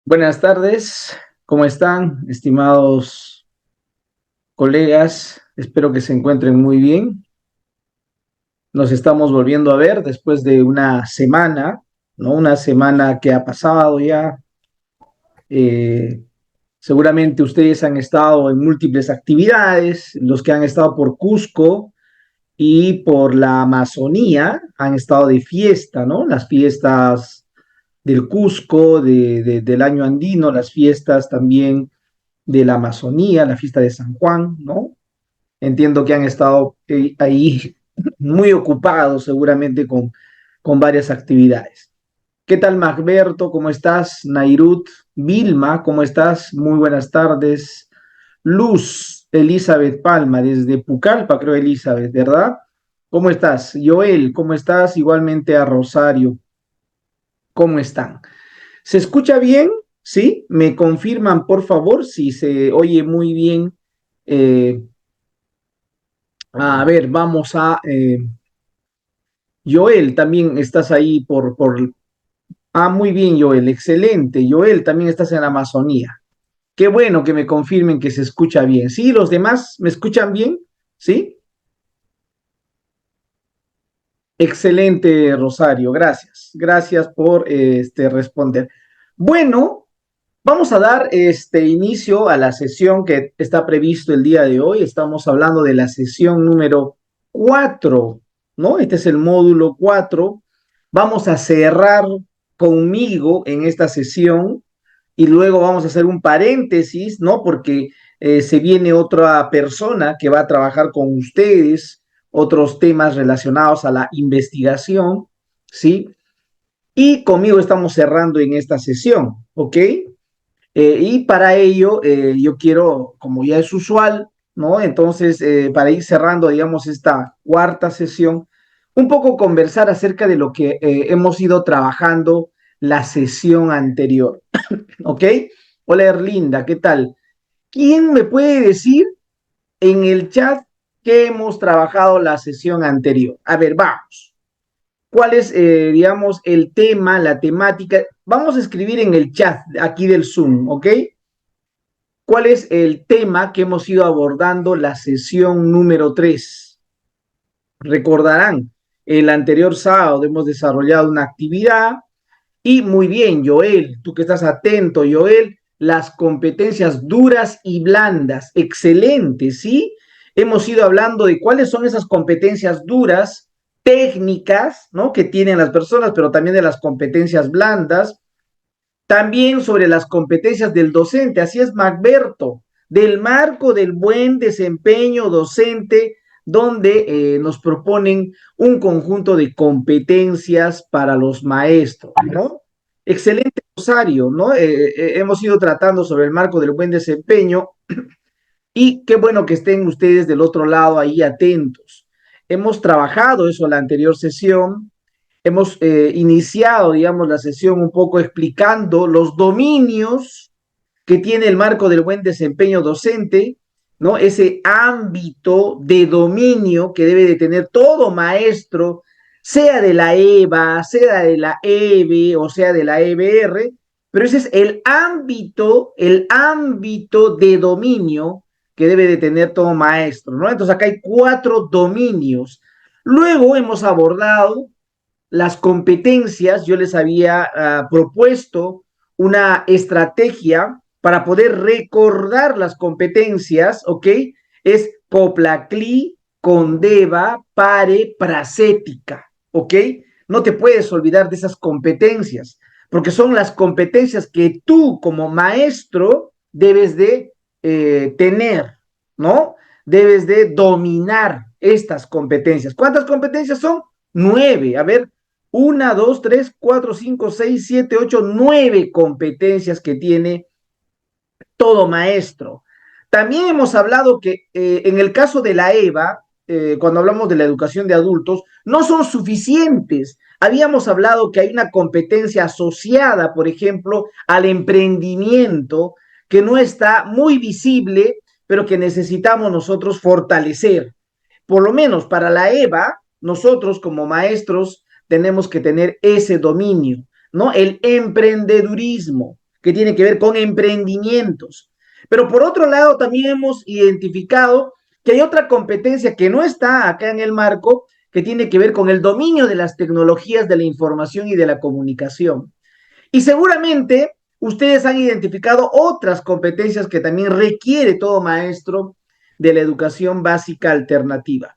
Buenas tardes, ¿cómo están, estimados colegas? Espero que se encuentren muy bien. Nos estamos volviendo a ver después de una semana, ¿no? Una semana que ha pasado ya. Eh, Seguramente ustedes han estado en múltiples actividades, los que han estado por Cusco y por la Amazonía han estado de fiesta, ¿no? Las fiestas del Cusco, del año andino, las fiestas también de la Amazonía, la fiesta de San Juan, ¿no? Entiendo que han estado ahí muy ocupados seguramente con varias actividades. ¿Qué tal, Magberto? ¿Cómo estás? Nairut, Vilma, ¿cómo estás? Muy buenas tardes. Luz, Elizabeth Palma, desde Pucallpa, creo, Elizabeth, ¿verdad? ¿Cómo estás? Joel, ¿cómo estás? Igualmente a Rosario, ¿cómo están? ¿Se escucha bien? ¿Sí? ¿Me confirman, por favor, si se oye muy bien? Eh, a ver, vamos a... Joel, también estás ahí por... Ah, muy bien, Joel, excelente. Joel, también estás en la Amazonía. Qué bueno que me confirmen que se escucha bien. ¿Sí? ¿Los demás me escuchan bien? ¿Sí? Excelente, Rosario. Gracias. Gracias por responder. Bueno, vamos a dar inicio a la sesión que está previsto el día de hoy. Estamos hablando de la sesión número 4, ¿no? Este es el módulo 4. Vamos a cerrar conmigo en esta sesión y luego vamos a hacer un paréntesis, ¿no? Porque se viene otra persona que va a trabajar con ustedes, otros temas relacionados a la investigación, ¿sí? Y conmigo estamos cerrando en esta sesión, ¿ok? Y para ello, yo quiero, como ya es usual, ¿no? Entonces, para ir cerrando, digamos, esta cuarta sesión, un poco conversar acerca de lo que hemos ido trabajando la sesión anterior, ¿ok? Hola, Erlinda, ¿qué tal? ¿Quién me puede decir en el chat que hemos trabajado la sesión anterior? A ver, vamos. ¿Cuál es, digamos, el tema, la temática? Vamos a escribir en el chat aquí del Zoom, ¿ok? ¿Cuál es el tema que hemos ido abordando la sesión número 3? Recordarán, el anterior sábado hemos desarrollado una actividad y muy bien, Joel, tú que estás atento, Joel, las competencias duras y blandas, excelente, ¿sí? Hemos ido hablando de cuáles son esas competencias duras, técnicas, ¿no? Que tienen las personas, pero también de las competencias blandas, también sobre las competencias del docente, así es, Magberto, del marco del buen desempeño docente, donde nos proponen un conjunto de competencias para los maestros, ¿no? Excelente, Rosario, ¿no? Hemos ido tratando sobre el marco del buen desempeño y qué bueno que estén ustedes del otro lado ahí atentos. Hemos trabajado eso en la anterior sesión, hemos iniciado, digamos, la sesión un poco explicando los dominios que tiene el marco del buen desempeño docente, ¿no? Ese ámbito de dominio que debe de tener todo maestro, sea de la EVA, sea de la EBE o sea de la EBR, pero ese es el ámbito de dominio que debe de tener todo maestro, ¿no? Entonces acá hay 4 dominios. Luego hemos abordado las competencias, yo les había propuesto una estrategia para poder recordar las competencias, ¿ok? Es Poplacli, Condeva, Pare, Pracética, ¿ok? No te puedes olvidar de esas competencias, porque son las competencias que tú como maestro debes de tener, ¿no? Debes de dominar estas competencias. ¿Cuántas competencias son? 9. A ver, una, dos, tres, cuatro, cinco, seis, siete, ocho, 9 competencias que tiene todo maestro. También hemos hablado que en el caso de la EVA, cuando hablamos de la educación de adultos, no son suficientes. Habíamos hablado que hay una competencia asociada, por ejemplo, al emprendimiento, que no está muy visible, pero que necesitamos nosotros fortalecer. Por lo menos para la EVA, nosotros como maestros tenemos que tener ese dominio, ¿no? El emprendedurismo. que tiene que ver con emprendimientos. Pero por otro lado, también hemos identificado que hay otra competencia que no está acá en el marco, que tiene que ver con el dominio de las tecnologías de la información y de la comunicación. Y seguramente ustedes han identificado otras competencias que también requiere todo maestro de la educación básica alternativa.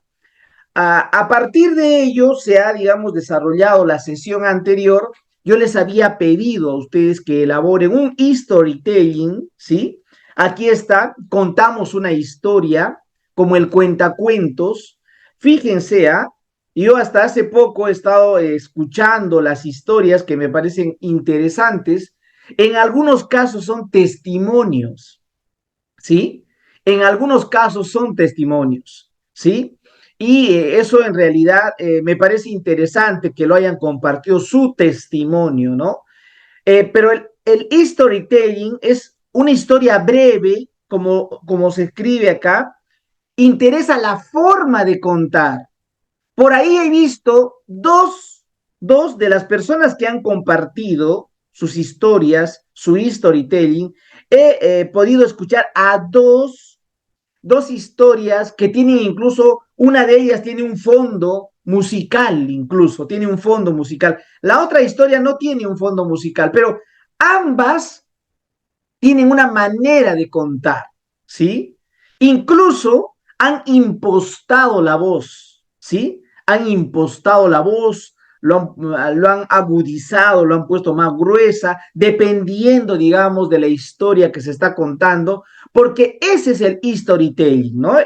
A partir de ello se ha, digamos, desarrollado la sesión anterior. Yo les había pedido a ustedes que elaboren un storytelling, ¿sí? Aquí está, contamos una historia como el cuentacuentos. Fíjense, yo hasta hace poco he estado escuchando las historias que me parecen interesantes. En algunos casos son testimonios, ¿sí? En algunos casos son testimonios, ¿sí? Y eso en realidad me parece interesante que lo hayan compartido su testimonio, ¿no? Pero el storytelling es una historia breve, como se escribe acá, interesa la forma de contar. Por ahí he visto dos de las personas que han compartido sus historias, su storytelling, he podido escuchar a dos historias que tienen incluso, una de ellas tiene un fondo musical, incluso, tiene un fondo musical. La otra historia no tiene un fondo musical, pero ambas tienen una manera de contar, ¿sí? Incluso han impostado la voz, ¿sí? Han impostado la voz, lo han agudizado, lo han puesto más gruesa, dependiendo, digamos, de la historia que se está contando, porque ese es el storytelling, ¿no?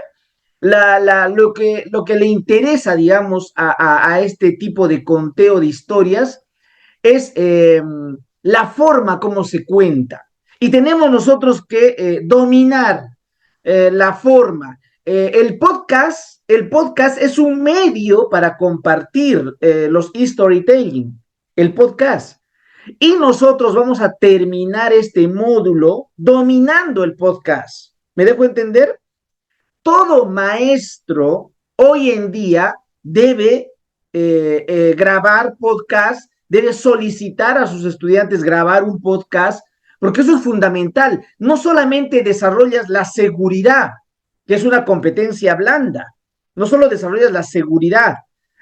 Lo que le interesa, digamos, a este tipo de conteo de historias es la forma como se cuenta. Y tenemos nosotros que dominar la forma. El podcast es un medio para compartir los storytelling, el podcast. Y nosotros vamos a terminar este módulo dominando el podcast. ¿Me dejo entender? Todo maestro hoy en día debe grabar podcast, debe solicitar a sus estudiantes grabar un podcast, porque eso es fundamental. No solamente desarrollas la seguridad, que es una competencia blanda, no solo desarrollas la seguridad,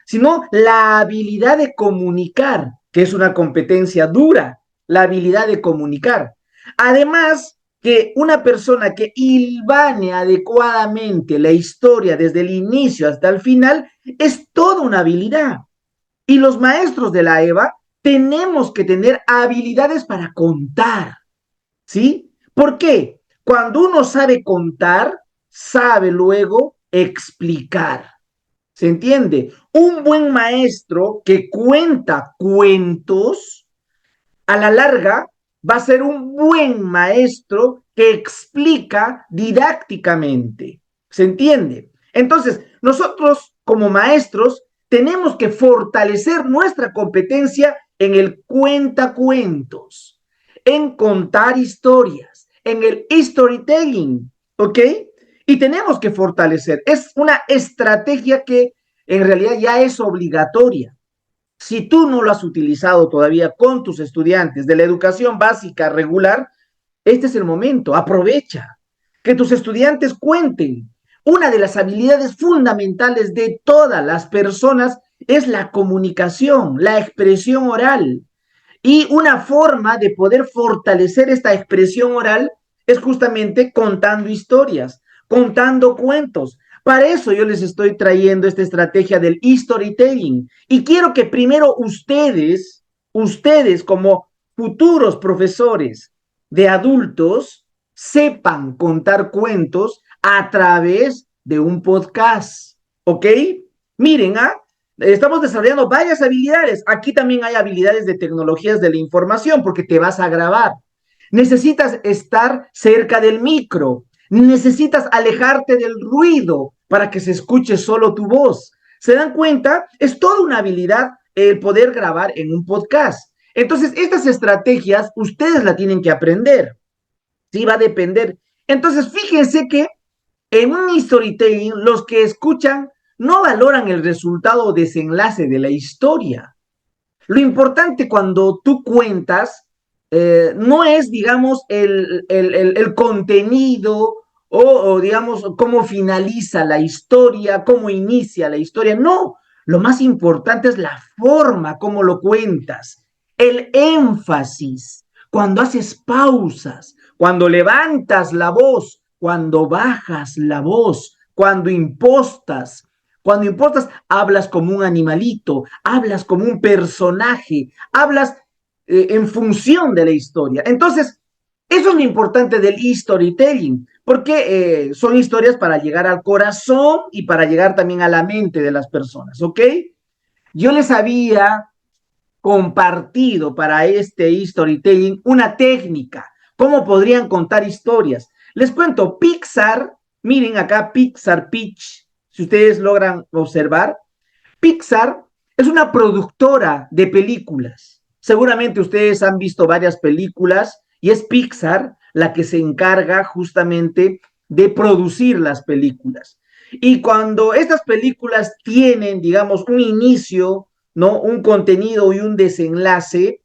sino la habilidad de comunicar, que es una competencia dura, la habilidad de comunicar. Además, que una persona que hilvane adecuadamente la historia desde el inicio hasta el final es toda una habilidad. Y los maestros de la EVA tenemos que tener habilidades para contar, ¿sí? ¿Por qué? Cuando uno sabe contar, sabe luego explicar. ¿Se entiende? Un buen maestro que cuenta cuentos a la larga va a ser un buen maestro que explica didácticamente. ¿Se entiende? Entonces, nosotros como maestros tenemos que fortalecer nuestra competencia en el cuentacuentos, en contar historias, en el storytelling, ¿ok? Y tenemos que fortalecer. Es una estrategia que en realidad ya es obligatoria. Si tú no lo has utilizado todavía con tus estudiantes de la educación básica regular, este es el momento, aprovecha. Que tus estudiantes cuenten. Una de las habilidades fundamentales de todas las personas es la comunicación, la expresión oral. Y una forma de poder fortalecer esta expresión oral es justamente contando historias, contando cuentos. Para eso yo les estoy trayendo esta estrategia del storytelling. Y quiero que primero ustedes como futuros profesores de adultos, sepan contar cuentos a través de un podcast. ¿Ok? Miren, estamos desarrollando varias habilidades. Aquí también hay habilidades de tecnologías de la información porque te vas a grabar. Necesitas estar cerca del micro. Necesitas alejarte del ruido para que se escuche solo tu voz. ¿Se dan cuenta? Es toda una habilidad el poder grabar en un podcast. Entonces, estas estrategias ustedes la tienen que aprender. Sí, va a depender. Entonces, fíjense que en un storytelling, los que escuchan no valoran el resultado o desenlace de la historia. Lo importante cuando tú cuentas no es, digamos, el contenido o, digamos, cómo finaliza la historia, cómo inicia la historia. No, lo más importante es la forma, cómo lo cuentas, el énfasis, cuando haces pausas, cuando levantas la voz, cuando bajas la voz, cuando impostas, hablas como un animalito, hablas como un personaje, hablas en función de la historia. Entonces, eso es lo importante del storytelling, porque son historias para llegar al corazón y para llegar también a la mente de las personas, ¿ok? Yo les había compartido para este storytelling una técnica, cómo podrían contar historias. Les cuento, Pixar, miren acá Pixar Pitch, si ustedes logran observar, Pixar es una productora de películas. Seguramente ustedes han visto varias películas y es Pixar la que se encarga justamente de producir las películas. Y cuando estas películas tienen, digamos, un inicio, ¿no? Un contenido y un desenlace,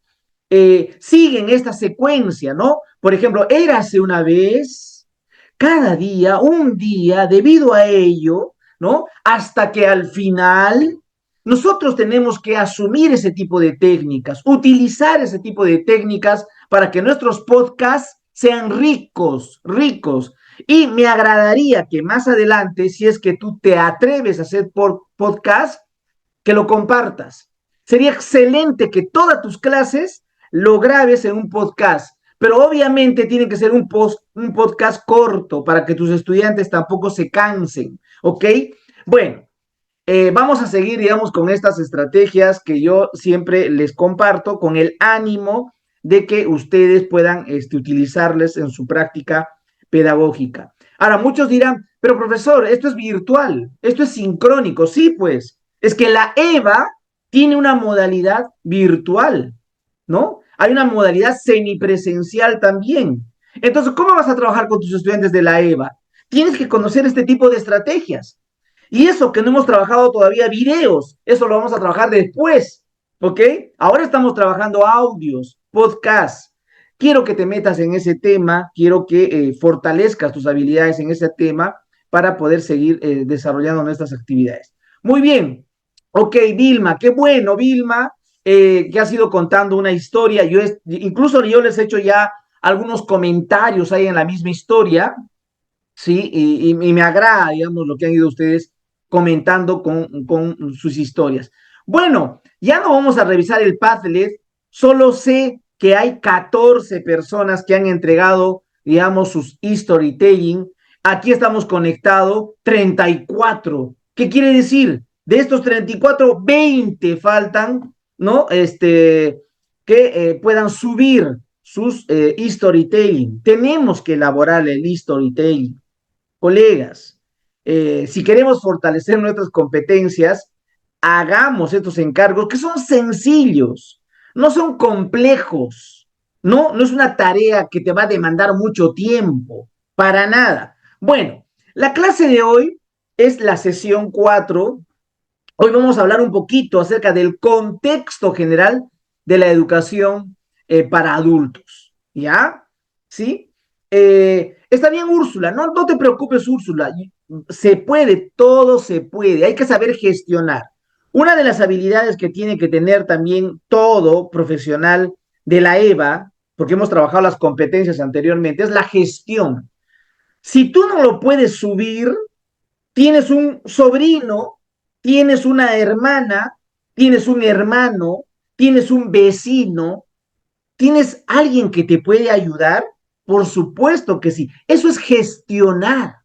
siguen esta secuencia, ¿no? Por ejemplo, érase una vez, cada día, un día, debido a ello, ¿no? Hasta que al final nosotros tenemos que asumir ese tipo de técnicas, utilizar ese tipo de técnicas para que nuestros podcasts sean ricos, ricos. Y me agradaría que más adelante, si es que tú te atreves a hacer podcast, que lo compartas. Sería excelente que todas tus clases lo grabes en un podcast, pero obviamente tiene que ser un podcast corto para que tus estudiantes tampoco se cansen, ¿ok? Bueno, vamos a seguir, digamos, con estas estrategias que yo siempre les comparto con el ánimo de que ustedes puedan utilizarles en su práctica pedagógica. Ahora, muchos dirán, pero profesor, esto es virtual, esto es sincrónico. Sí, pues, es que la EVA tiene una modalidad virtual, ¿no? Hay una modalidad semipresencial también. Entonces, ¿cómo vas a trabajar con tus estudiantes de la EVA? Tienes que conocer este tipo de estrategias. Y eso que no hemos trabajado todavía videos, eso lo vamos a trabajar después, ¿ok? Ahora estamos trabajando audios, podcasts. Quiero que te metas en ese tema, quiero que fortalezcas tus habilidades en ese tema para poder seguir desarrollando nuestras actividades. Muy bien, ok, Vilma, qué bueno, Vilma, que has ido contando una historia. Incluso yo les he hecho ya algunos comentarios ahí en la misma historia, ¿sí? Y me agrada, digamos, lo que han ido ustedes comentando con sus historias. Bueno, ya no vamos a revisar el Padlet, solo sé que hay 14 personas que han entregado, digamos, sus storytelling. Aquí estamos conectados 34. ¿Qué quiere decir? De estos 34, 20 faltan, ¿no? Que puedan subir sus storytelling. Tenemos que elaborar el storytelling. Colegas, si queremos fortalecer nuestras competencias, hagamos estos encargos que son sencillos, no son complejos, no es una tarea que te va a demandar mucho tiempo, para nada. Bueno, la clase de hoy es la sesión 4. Hoy vamos a hablar un poquito acerca del contexto general de la educación para adultos, ¿ya? ¿Sí? Está bien, Úrsula, no te preocupes, Úrsula, se puede, todo se puede, hay que saber gestionar. Una de las habilidades que tiene que tener también todo profesional de la EVA, porque hemos trabajado las competencias anteriormente, es la gestión. Si tú no lo puedes subir, tienes un sobrino, tienes una hermana, tienes un hermano, tienes un vecino, tienes alguien que te puede ayudar, por supuesto que sí. Eso es gestionar,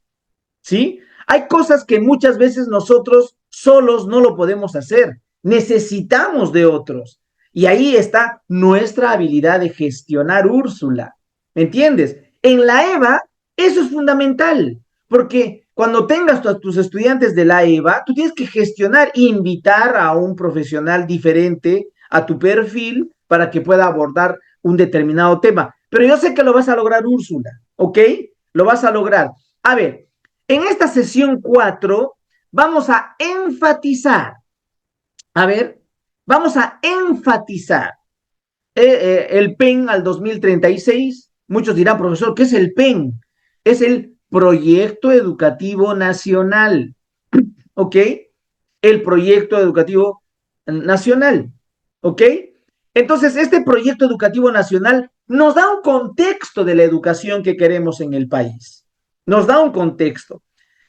¿sí? Hay cosas que muchas veces nosotros solos no lo podemos hacer. Necesitamos de otros. Y ahí está nuestra habilidad de gestionar, Úrsula. ¿Me entiendes? En la EVA, eso es fundamental, porque cuando tengas a tus estudiantes de la EVA, tú tienes que gestionar, invitar a un profesional diferente a tu perfil para que pueda abordar un determinado tema. Pero yo sé que lo vas a lograr, Úrsula, ¿ok? Lo vas a lograr. A ver, en esta sesión 4 vamos a enfatizar, a ver, vamos a enfatizar. el PEN al 2036. Muchos dirán, profesor, ¿qué es el PEN? Es el Proyecto Educativo Nacional, ¿ok? El Proyecto Educativo Nacional, ¿ok? Entonces, este Proyecto Educativo Nacional nos da un contexto de la educación que queremos en el país. Nos da un contexto.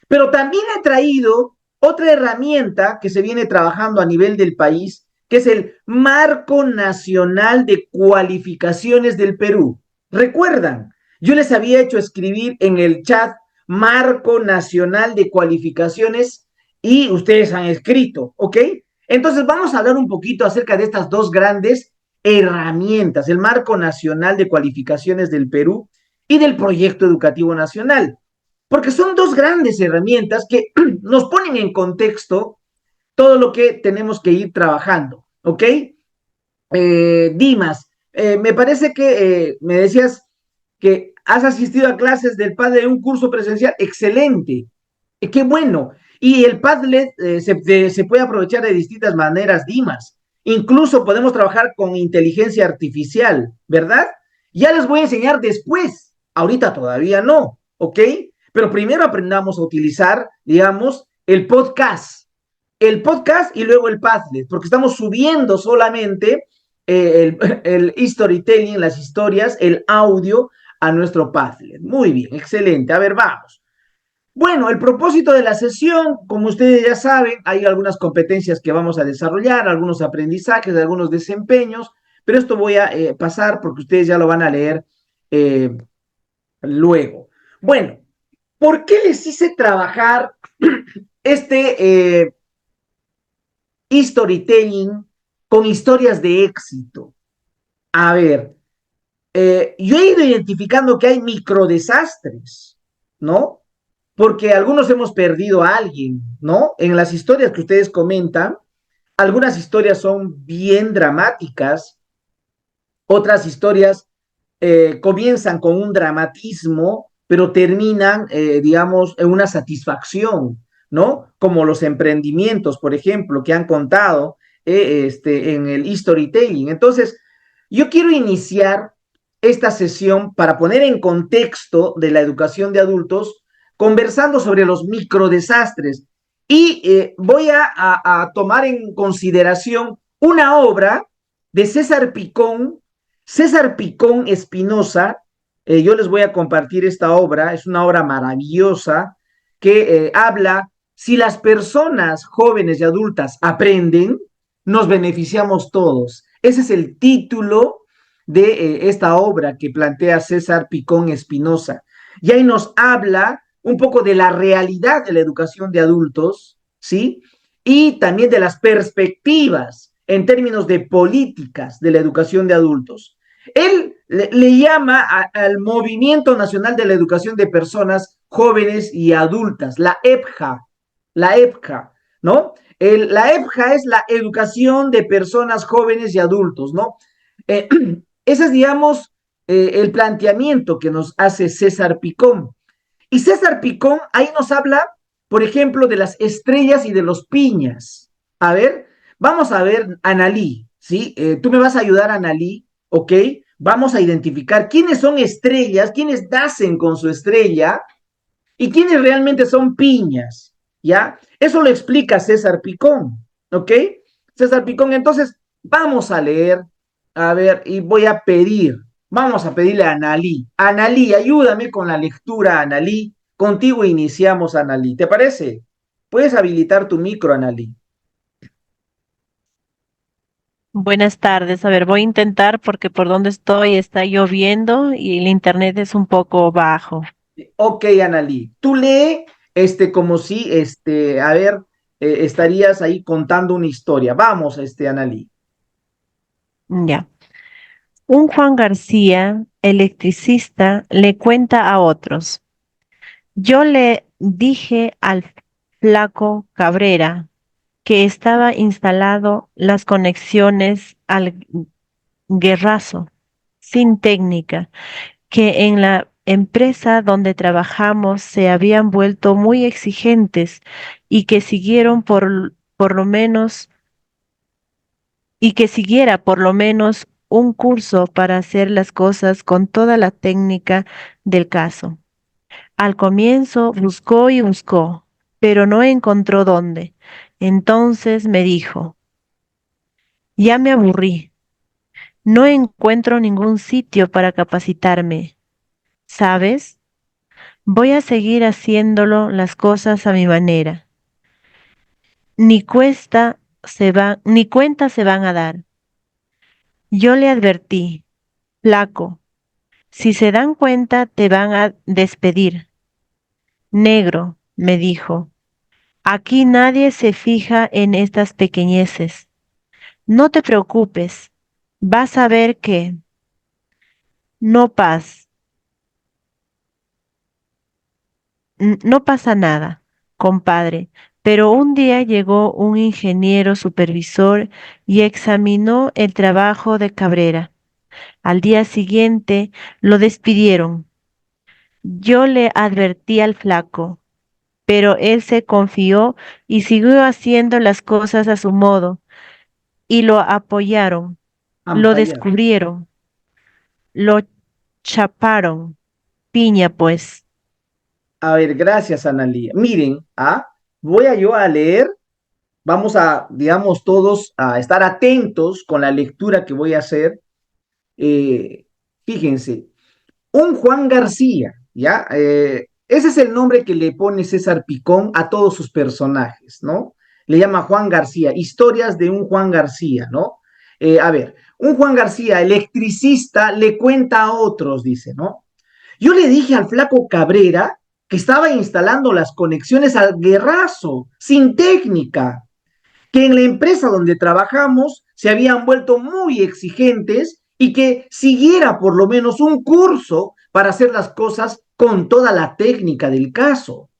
Pero también he traído otra herramienta que se viene trabajando a nivel del país, que es el Marco Nacional de Cualificaciones del Perú. ¿Recuerdan? Yo les había hecho escribir en el chat Marco Nacional de Cualificaciones y ustedes han escrito, ¿ok? Entonces vamos a hablar un poquito acerca de estas dos grandes herramientas, el Marco Nacional de Cualificaciones del Perú y del Proyecto Educativo Nacional, porque son dos grandes herramientas que nos ponen en contexto todo lo que tenemos que ir trabajando, ¿ok? Dimas, me parece que me decías que has asistido a clases del Padlet de un curso presencial, excelente, qué bueno. Y el Padlet se puede aprovechar de distintas maneras, Dimas. Incluso podemos trabajar con inteligencia artificial, ¿verdad? Ya les voy a enseñar después, ahorita todavía no, ¿ok? Pero primero aprendamos a utilizar, digamos, el podcast y luego el Padlet, porque estamos subiendo solamente el storytelling, las historias, el audio a nuestro Padlet. Muy bien, excelente. A ver, vamos. Bueno, el propósito de la sesión, como ustedes ya saben, hay algunas competencias que vamos a desarrollar, algunos aprendizajes, algunos desempeños, pero esto voy a pasar porque ustedes ya lo van a leer eh, luego. Bueno, ¿por qué les hice trabajar este storytelling con historias de éxito? A ver, yo he ido identificando que hay microdesastres, ¿no? Porque algunos hemos perdido a alguien, ¿no? En las historias que ustedes comentan, algunas historias son bien dramáticas, otras historias comienzan con un dramatismo, pero terminan, digamos, en una satisfacción, ¿no? Como los emprendimientos, por ejemplo, que han contado en el storytelling. Entonces, yo quiero iniciar esta sesión para poner en contexto de la educación de adultos, conversando sobre los microdesastres. Y voy a tomar en consideración una obra de César Picón Espinosa. Yo les voy a compartir esta obra, es una obra maravillosa que habla, si las personas jóvenes y adultas aprenden, nos beneficiamos todos. Ese es el título de esta obra que plantea César Picón Espinosa. Y ahí nos habla un poco de la realidad de la educación de adultos, ¿sí? Y también de las perspectivas en términos de políticas de la educación de adultos. Él le llama al Movimiento Nacional de la Educación de Personas Jóvenes y Adultas, la EPJA, ¿no? La EPJA es la Educación de Personas Jóvenes y Adultos, ¿no? Eh, ese es, digamos, el planteamiento que nos hace César Picón. Y César Picón ahí nos habla, por ejemplo, de las estrellas y de los piñas. A ver, vamos a ver, Analí, ¿sí? Tú me vas a ayudar, Analí, ¿ok? Vamos a identificar quiénes son estrellas, quiénes nacen con su estrella y quiénes realmente son piñas, ¿ya? Eso lo explica César Picón, ¿ok? César Picón, entonces vamos a leer, a ver, y voy a pedir, vamos a pedirle a Analí. Analí, ayúdame con la lectura, Analí. Contigo iniciamos, Analí. ¿Te parece? Puedes habilitar tu micro, Analí. Buenas tardes. A ver, voy a intentar porque por donde estoy está lloviendo y el internet es un poco bajo. Ok, Analí. Tú lee, como si, a ver, estarías ahí contando una historia. Vamos, Analí. Ya. Un Juan García, electricista, le cuenta a otros. Yo le dije al flaco Cabrera que estaba instalado las conexiones al guerrazo, sin técnica, que en la empresa donde trabajamos se habían vuelto muy exigentes y que siguieron por lo menos y que siguiera por lo menos un curso para hacer las cosas con toda la técnica del caso. Al comienzo buscó y buscó, pero no encontró dónde. Entonces me dijo, ya me aburrí, no encuentro ningún sitio para capacitarme. ¿Sabes? Voy a seguir haciéndolo las cosas a mi manera. Ni cuenta se van a dar. Yo le advertí, flaco, si se dan cuenta te van a despedir. Negro, me dijo, aquí nadie se fija en estas pequeñeces. No te preocupes, vas a ver que no pasa. No pasa nada, compadre, pero un día llegó un ingeniero supervisor y examinó el trabajo de Cabrera. Al día siguiente lo despidieron. Yo le advertí al flaco, pero él se confió y siguió haciendo las cosas a su modo, y lo apoyaron, lo Ampayar. descubrieron, lo chaparon. Piña, pues. A ver, gracias, Analía. Miren, voy a yo a leer, vamos a, digamos, todos a estar atentos con la lectura que voy a hacer. Eh, Fíjense, un Juan García, ¿ya? Ese es el nombre que le pone César Picón a todos sus personajes, ¿no? Le llama Juan García, historias de un Juan García, ¿no? A ver, un Juan García, electricista, le cuenta a otros, dice, ¿no? Yo le dije al flaco Cabrera que estaba instalando las conexiones al guerrazo, sin técnica, que en la empresa donde trabajamos se habían vuelto muy exigentes y que siguiera por lo menos un curso para hacer las cosas con toda la técnica del caso.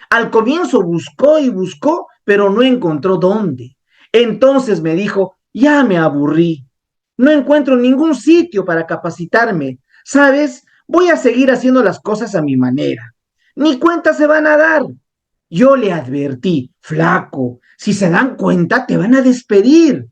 Al comienzo buscó y buscó, pero no encontró dónde. Entonces me dijo, ya me aburrí, no encuentro ningún sitio para capacitarme. ¿Sabes? Voy a seguir haciendo las cosas a mi manera. Ni cuenta se van a dar. Yo le advertí, flaco, si se dan cuenta te van a despedir.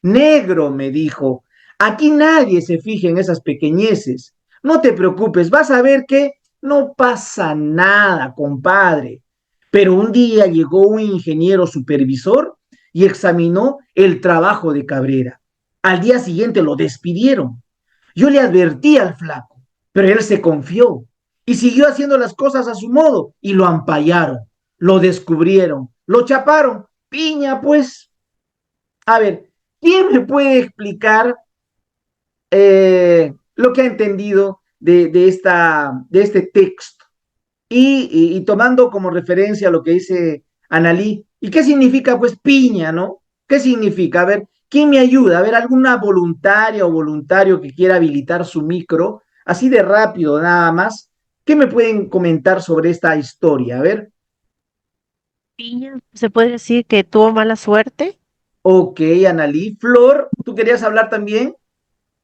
Negro, me dijo, aquí nadie se fija en esas pequeñeces. No te preocupes, vas a ver que no pasa nada, compadre. Pero un día llegó un ingeniero supervisor y examinó el trabajo de Cabrera. Al día siguiente lo despidieron. Yo le advertí al flaco, pero él se confió y siguió haciendo las cosas a su modo y lo ampallaron, lo descubrieron, lo chaparon. Piña, pues. A ver, ¿quién me puede explicar lo que ha entendido de este texto? Y tomando como referencia lo que dice Analí, ¿y qué significa pues piña, no? ¿Qué significa? A ver, ¿quién me ayuda? A ver, alguna voluntaria o voluntario que quiera habilitar su micro, así de rápido nada más, ¿qué me pueden comentar sobre esta historia? A ver, Piña, ¿se puede decir que tuvo mala suerte? ok, Analí. Flor, ¿tú querías hablar también?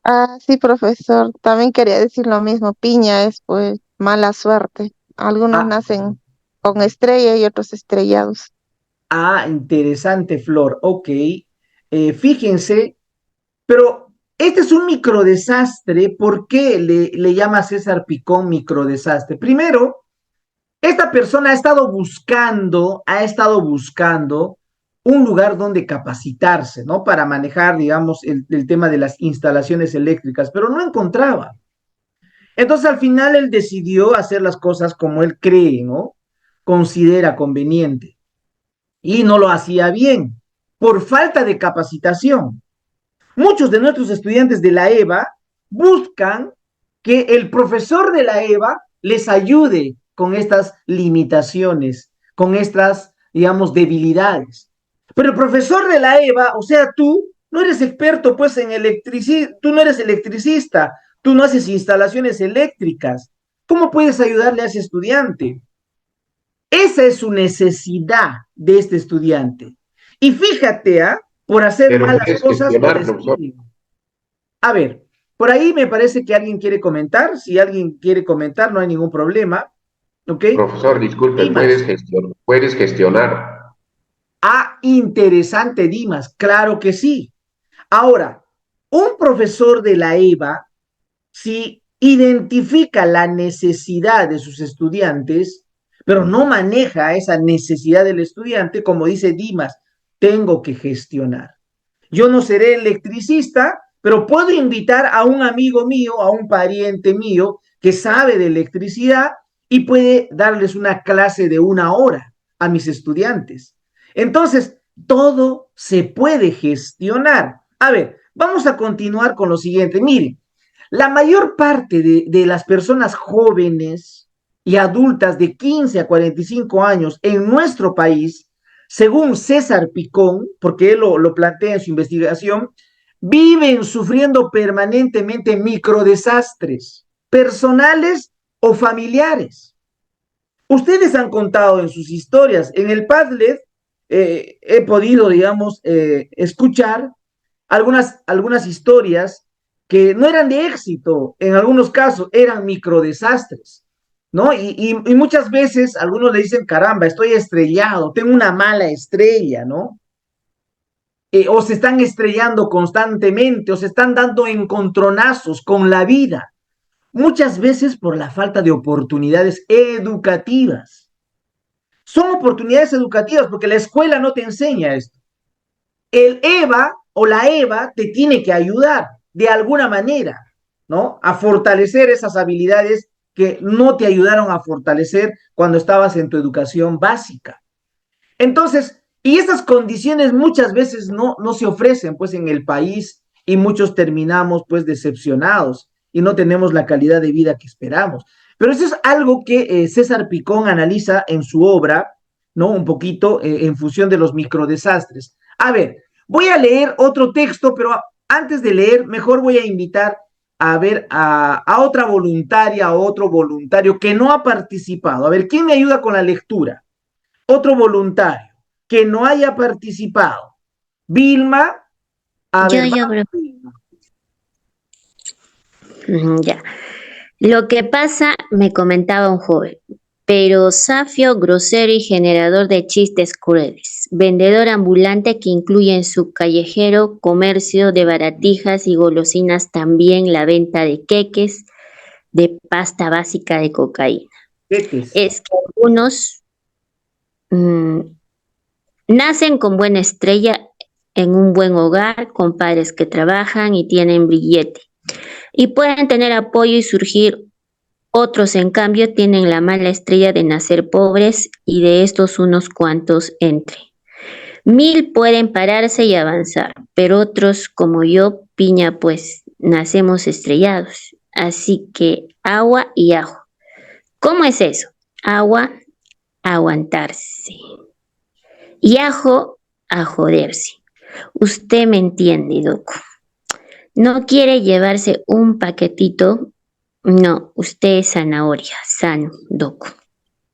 Ah, sí, profesor. También quería decir lo mismo. Piña es pues mala suerte. Algunos Ah, nacen con estrella y otros estrellados. interesante, Flor. Ok. Fíjense, pero este es un microdesastre. ¿Por qué le llama César Picón microdesastre? Primero, esta persona ha estado buscando un lugar donde capacitarse, ¿no? Para manejar, digamos, el tema de las instalaciones eléctricas, pero no encontraba. Entonces, al final, él decidió hacer las cosas como él cree, ¿no? Considera conveniente. Y no lo hacía bien, por falta de capacitación. Muchos de nuestros estudiantes de la EVA buscan que el profesor de la EVA les ayude con estas limitaciones, con estas, digamos, debilidades. Pero el profesor de la EVA, o sea, tú no eres experto pues en electricidad, tú no eres electricista, tú no haces instalaciones eléctricas. ¿Cómo puedes ayudarle a ese estudiante? Esa es su necesidad de este estudiante. Y fíjate, por hacer Pero malas puedes cosas lo gestionar, profesor. despiden. A ver, por ahí me parece que alguien quiere comentar. Si alguien quiere comentar, no hay ningún problema. ¿Ok? Profesor, disculpe, Dimas. puedes gestionar. Interesante, Dimas. Claro que sí. Ahora, Un profesor de la EVA, si identifica la necesidad de sus estudiantes, pero no maneja esa necesidad del estudiante, como dice Dimas, tengo que gestionar. Yo no seré electricista, pero puedo invitar a un amigo mío, a un pariente mío que sabe de electricidad y puede darles una clase de 1 hora a mis estudiantes. Entonces, todo se puede gestionar. A ver, vamos a continuar con lo siguiente. Miren, la mayor parte de las personas jóvenes y adultas de 15 a 45 años en nuestro país, según César Picón, porque él lo plantea en su investigación, viven sufriendo permanentemente microdesastres personales o familiares. Ustedes han contado en sus historias, en el Padlet he podido, digamos, escuchar algunas historias que no eran de éxito, en algunos casos eran microdesastres, ¿no? Y muchas veces algunos le dicen, caramba, estoy estrellado, tengo una mala estrella, ¿no? O se están estrellando constantemente, o se están dando encontronazos con la vida, muchas veces por la falta de oportunidades educativas. Son oportunidades educativas porque la escuela no te enseña esto. El EVA o la EVA te tiene que ayudar de alguna manera, ¿no? A fortalecer esas habilidades que no te ayudaron a fortalecer cuando estabas en tu educación básica. Entonces, y esas condiciones muchas veces no se ofrecen pues en el país y muchos terminamos pues decepcionados y no tenemos la calidad de vida que esperamos. Pero eso es algo que César Picón analiza en su obra, ¿no? Un poquito en función de los microdesastres. A ver, voy a leer otro texto, pero antes de leer, mejor voy a invitar a ver a otra voluntaria, a otro voluntario que no ha participado. A ver, ¿quién me ayuda con la lectura? Otro voluntario que no haya participado. Vilma, a ver, Yo, vamos, bro. Vilma. Ya. Lo que pasa, me comentaba un joven, pero safio, grosero y generador de chistes crueles, vendedor ambulante que incluye en su callejero comercio de baratijas y golosinas también la venta de queques, de pasta básica de cocaína. Tetes. Es que algunos mm, nacen con buena estrella en un buen hogar, con padres que trabajan y tienen billete, y pueden tener apoyo y surgir. Otros, en cambio, tienen la mala estrella de nacer pobres y de estos unos cuantos entre. 1000 pueden pararse y avanzar, pero otros, como yo, piña, pues nacemos estrellados. Así que agua y ajo. ¿Cómo es eso? Agua, aguantarse. Y ajo, a joderse. Usted me entiende, Doco. ¿No quiere llevarse un paquetito? No, usted es zanahoria, sano, Doco.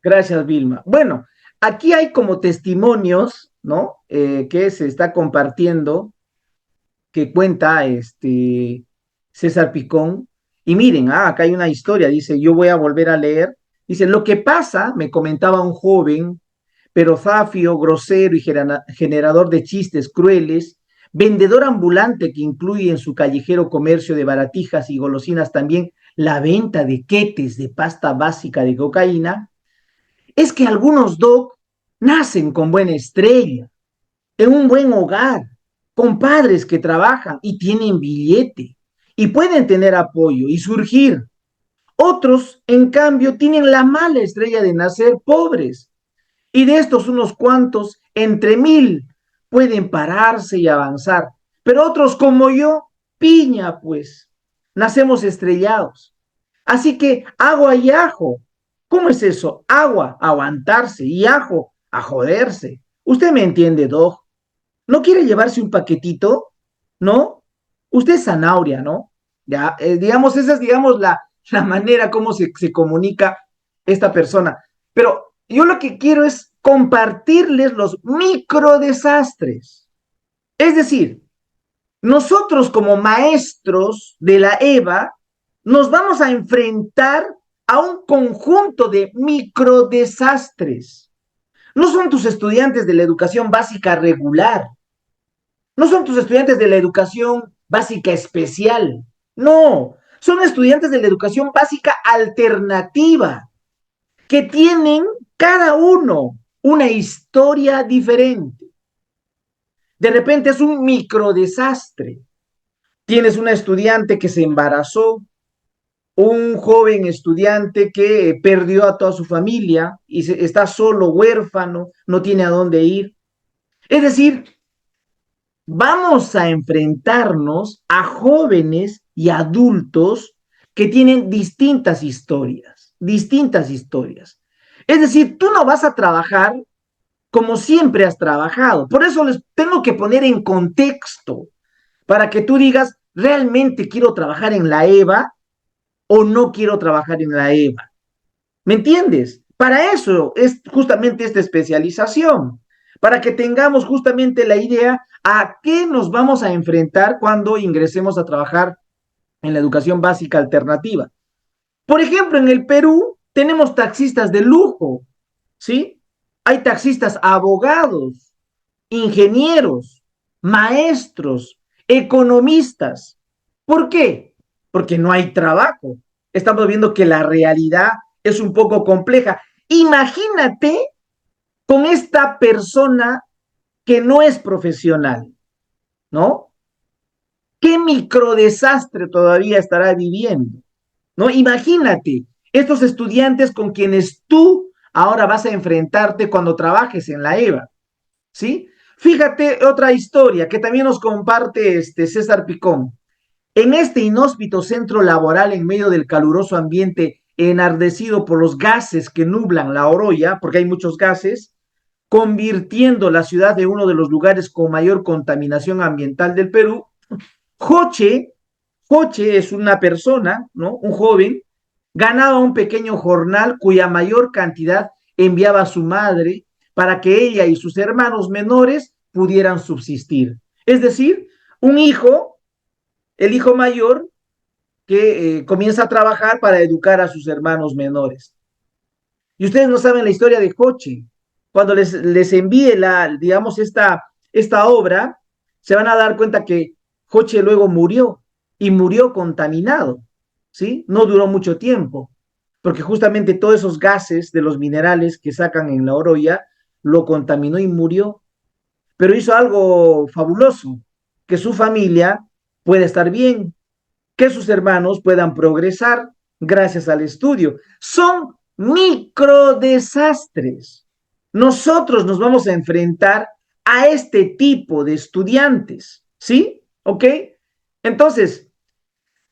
Gracias, Vilma. Bueno, aquí hay como testimonios, ¿no? Que se está compartiendo, que cuenta César Picón. Y miren, acá hay una historia, dice, yo voy a volver a leer. Dice, lo que pasa, me comentaba un joven, pero zafio, grosero y generador de chistes crueles, vendedor ambulante que incluye en su callejero comercio de baratijas y golosinas también la venta de quetes de pasta básica de cocaína, es que algunos doc nacen con buena estrella, en un buen hogar, con padres que trabajan y tienen billete y pueden tener apoyo y surgir. Otros, en cambio, tienen la mala estrella de nacer pobres y de estos unos cuantos, entre 1000, pueden pararse y avanzar. Pero otros como yo, piña, pues, nacemos estrellados. Así que agua y ajo. ¿Cómo es eso? Agua, aguantarse, y ajo, a joderse. Usted me entiende, Dog. ¿No quiere llevarse un paquetito? ¿No? Usted es zanahoria, ¿no? Ya, digamos, esa es, digamos, la manera como se comunica esta persona. Pero yo lo que quiero es compartirles los microdesastres. Es decir, nosotros como maestros de la EVA nos vamos a enfrentar a un conjunto de microdesastres. No son tus estudiantes de la educación básica regular, no son tus estudiantes de la educación básica especial. No, son estudiantes de la educación básica alternativa, que tienen cada uno una historia diferente. De repente es un microdesastre. Tienes una estudiante que se embarazó, un joven estudiante que perdió a toda su familia y está solo, huérfano, no tiene a dónde ir. Es decir, vamos a enfrentarnos a jóvenes y adultos que tienen distintas historias, distintas historias. Es decir, tú no vas a trabajar como siempre has trabajado. Por eso les tengo que poner en contexto para que tú digas, ¿realmente quiero trabajar en la EVA o no quiero trabajar en la EVA? ¿Me entiendes? Para eso es justamente esta especialización, para que tengamos justamente la idea a qué nos vamos a enfrentar cuando ingresemos a trabajar en la educación básica alternativa. Por ejemplo, en el Perú tenemos taxistas de lujo, ¿sí? Hay taxistas abogados, ingenieros, maestros, economistas. ¿Por qué? Porque no hay trabajo. Estamos viendo que la realidad es un poco compleja. Imagínate con esta persona que no es profesional, ¿no? ¿Qué microdesastre todavía estará viviendo? ¿No? Imagínate estos estudiantes con quienes tú ahora vas a enfrentarte cuando trabajes en la EVA, ¿sí? Fíjate otra historia que también nos comparte César Picón. En este inhóspito centro laboral en medio del caluroso ambiente enardecido por los gases que nublan la Oroya, porque hay muchos gases, convirtiendo la ciudad en uno de los lugares con mayor contaminación ambiental del Perú, Joche, Joche es una persona, ¿no? Un joven, ganaba un pequeño jornal cuya mayor cantidad enviaba a su madre para que ella y sus hermanos menores pudieran subsistir. Es decir, un hijo, el hijo mayor, que comienza a trabajar para educar a sus hermanos menores. Y ustedes no saben la historia de Joche. Cuando les envíe digamos, esta obra, se van a dar cuenta que Joche luego murió y murió contaminado, ¿sí? No duró mucho tiempo, porque justamente todos esos gases de los minerales que sacan en la Oroya lo contaminó y murió. Pero hizo algo fabuloso, que su familia pueda estar bien, que sus hermanos puedan progresar gracias al estudio. Son microdesastres. Nosotros nos vamos a enfrentar a este tipo de estudiantes, ¿sí? ¿Ok? Entonces,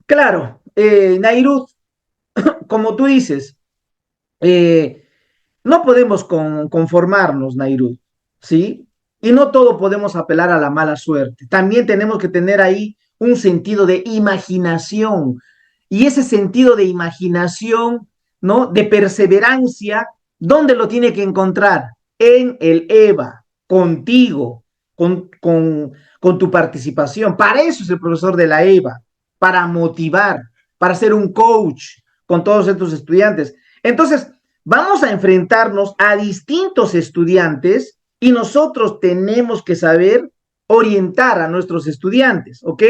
claro, Nairut, como tú dices, eh, no podemos conformarnos, Nairut, ¿sí? Y no todo podemos apelar a la mala suerte. También tenemos que tener ahí un sentido de imaginación. Y ese sentido de imaginación, ¿no? De perseverancia, ¿dónde lo tiene que encontrar? En el EVA, contigo, con tu participación. Para eso es el profesor de la EVA, para motivar, para ser un coach con todos estos estudiantes. Entonces, vamos a enfrentarnos a distintos estudiantes y nosotros tenemos que saber orientar a nuestros estudiantes, ¿ok?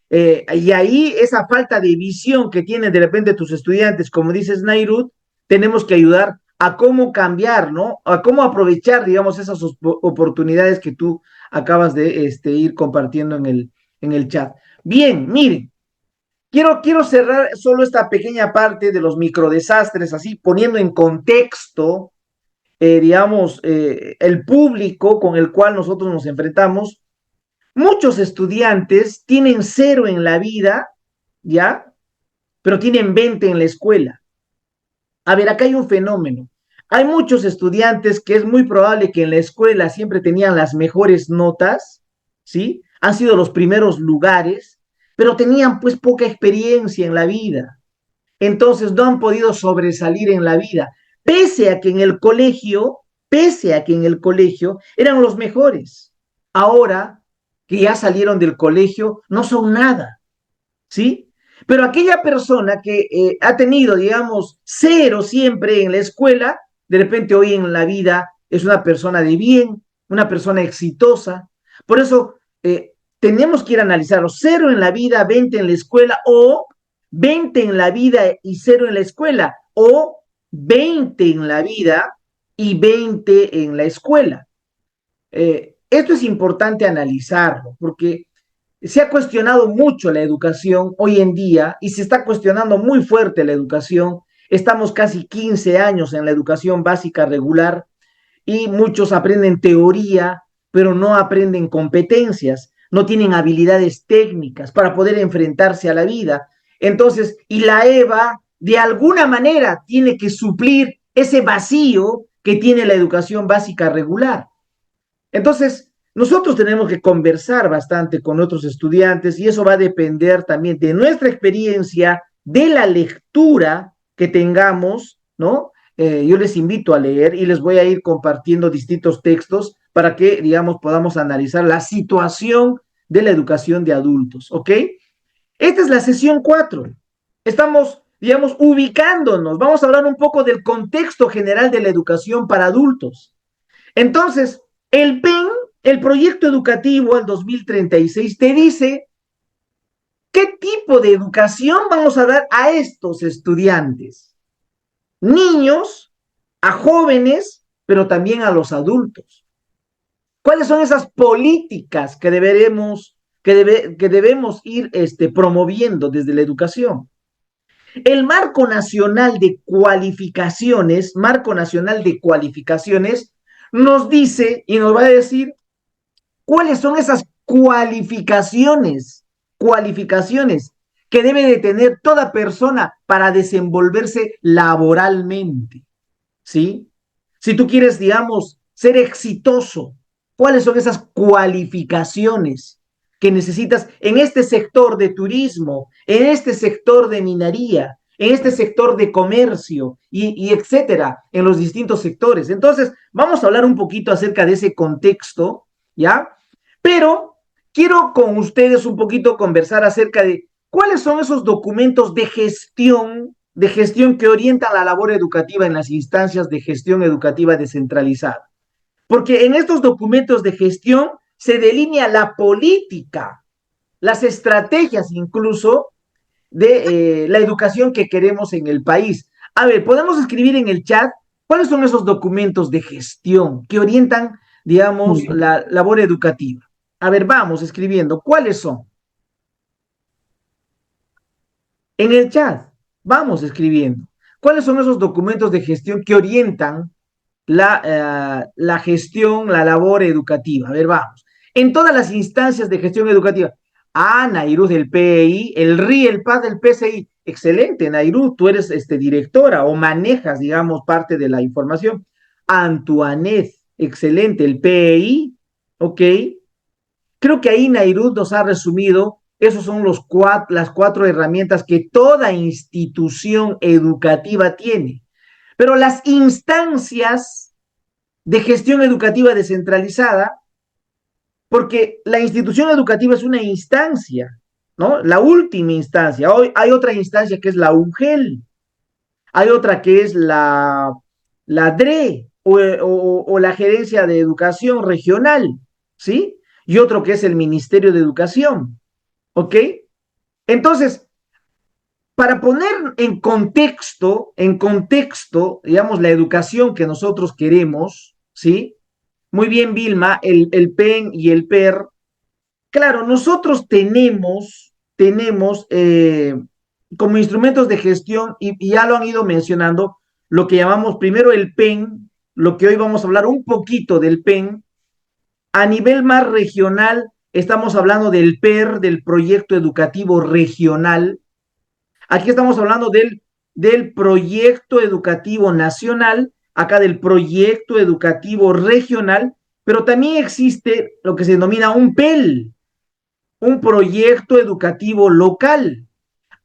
Y ahí esa falta de visión que tienen de repente tus estudiantes, como dices Nairut, tenemos que ayudar a cómo cambiar, ¿no? A cómo aprovechar, digamos, esas oportunidades que tú acabas de ir compartiendo en el chat. Bien, miren, quiero cerrar solo esta pequeña parte de los microdesastres, así poniendo en contexto, digamos, el público con el cual nosotros nos enfrentamos. Muchos estudiantes tienen 0 en la vida, ¿ya? Pero tienen 20 en la escuela. A ver, acá hay un fenómeno. Hay muchos estudiantes que es muy probable que en la escuela siempre tenían las mejores notas, ¿sí? Han sido los primeros lugares, pero tenían pues poca experiencia en la vida. Entonces no han podido sobresalir en la vida, pese a que en el colegio eran los mejores. Ahora que ya salieron del colegio, no son nada, ¿sí? Pero aquella persona que ha tenido, digamos, 0 siempre en la escuela, de repente hoy en la vida es una persona de bien, una persona exitosa. Por eso tenemos que ir a analizarlo. 0 en la vida, 20 en la escuela, o 20 en la vida y 0 en la escuela, o 20 en la vida y 20 en la escuela. Esto es importante analizarlo, porque se ha cuestionado mucho la educación hoy en día y se está cuestionando muy fuerte la educación. Estamos casi 15 años en la educación básica regular y muchos aprenden teoría, pero no aprenden competencias, no tienen habilidades técnicas para poder enfrentarse a la vida. Entonces, y la EVA de alguna manera tiene que suplir ese vacío que tiene la educación básica regular. Entonces, nosotros tenemos que conversar bastante con otros estudiantes y eso va a depender también de nuestra experiencia, de la lectura que tengamos, ¿no? Yo les invito a leer y les voy a ir compartiendo distintos textos para que, digamos, podamos analizar la situación de la educación de adultos, ¿ok? Esta es la sesión 4. Estamos, digamos, ubicándonos. Vamos a hablar un poco del contexto general de la educación para adultos. Entonces, el PEN, el proyecto educativo al 2036, te dice qué tipo de educación vamos a dar a estos estudiantes, niños, a jóvenes, pero también a los adultos. ¿Cuáles son esas políticas que debemos ir promoviendo desde la educación? El Marco Nacional de Cualificaciones, nos dice y nos va a decir cuáles son esas cualificaciones que debe de tener toda persona para desenvolverse laboralmente, ¿sí? Si tú quieres, digamos, ser exitoso, ¿cuáles son esas cualificaciones que necesitas en este sector de turismo, en este sector de minería, en este sector de comercio y etcétera, en los distintos sectores? Entonces, vamos a hablar un poquito acerca de ese contexto, ¿ya? Pero quiero con ustedes un poquito conversar acerca de cuáles son esos documentos de gestión que orientan la labor educativa en las instancias de gestión educativa descentralizada. Porque en estos documentos de gestión se delinea la política, las estrategias incluso de la educación que queremos en el país. A ver, podemos escribir en el chat cuáles son esos documentos de gestión que orientan, digamos, la labor educativa. A ver, vamos escribiendo. ¿Cuáles son? En el chat, vamos escribiendo. ¿Cuáles son esos documentos de gestión que orientan la gestión, la labor educativa? A ver, vamos. En todas las instancias de gestión educativa. Ah, Nairuz del PEI, el RI, el PAD del PCI. Excelente, Nairuz, tú eres directora o manejas, digamos, parte de la información. Antoinette, excelente, el PEI, ok. Creo que ahí Nairuz nos ha resumido, esos son las 4 herramientas que toda institución educativa tiene. Pero las instancias de gestión educativa descentralizada, porque la institución educativa es una instancia, ¿no? La última instancia. Hoy hay otra instancia que es la UGEL, hay otra que es la DRE o la Gerencia de Educación Regional, ¿sí? Y otro que es el Ministerio de Educación, ¿ok? Entonces, para poner en contexto, digamos, la educación que nosotros queremos, ¿sí? Muy bien, Vilma, el PEN y el PER. Claro, nosotros tenemos como instrumentos de gestión, y ya lo han ido mencionando, lo que llamamos primero el PEN, lo que hoy vamos a hablar un poquito del PEN. A nivel más regional, estamos hablando del PER, del proyecto educativo regional. Aquí estamos hablando del proyecto educativo nacional, acá del proyecto educativo regional, pero también existe lo que se denomina un PEL, un proyecto educativo local.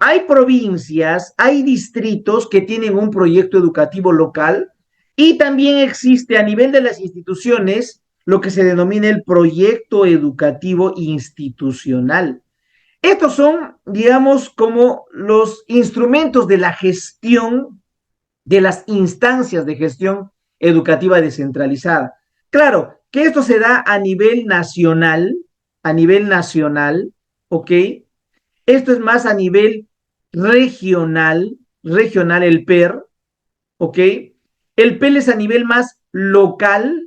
Hay provincias, hay distritos que tienen un proyecto educativo local y también existe a nivel de las instituciones lo que se denomina el proyecto educativo institucional. Estos son, digamos, como los instrumentos de la gestión de las instancias de gestión educativa descentralizada. Claro que esto se da a nivel nacional, a nivel nacional, ¿ok? Esto es más a nivel regional el PER, ¿ok? El PEL es a nivel más local,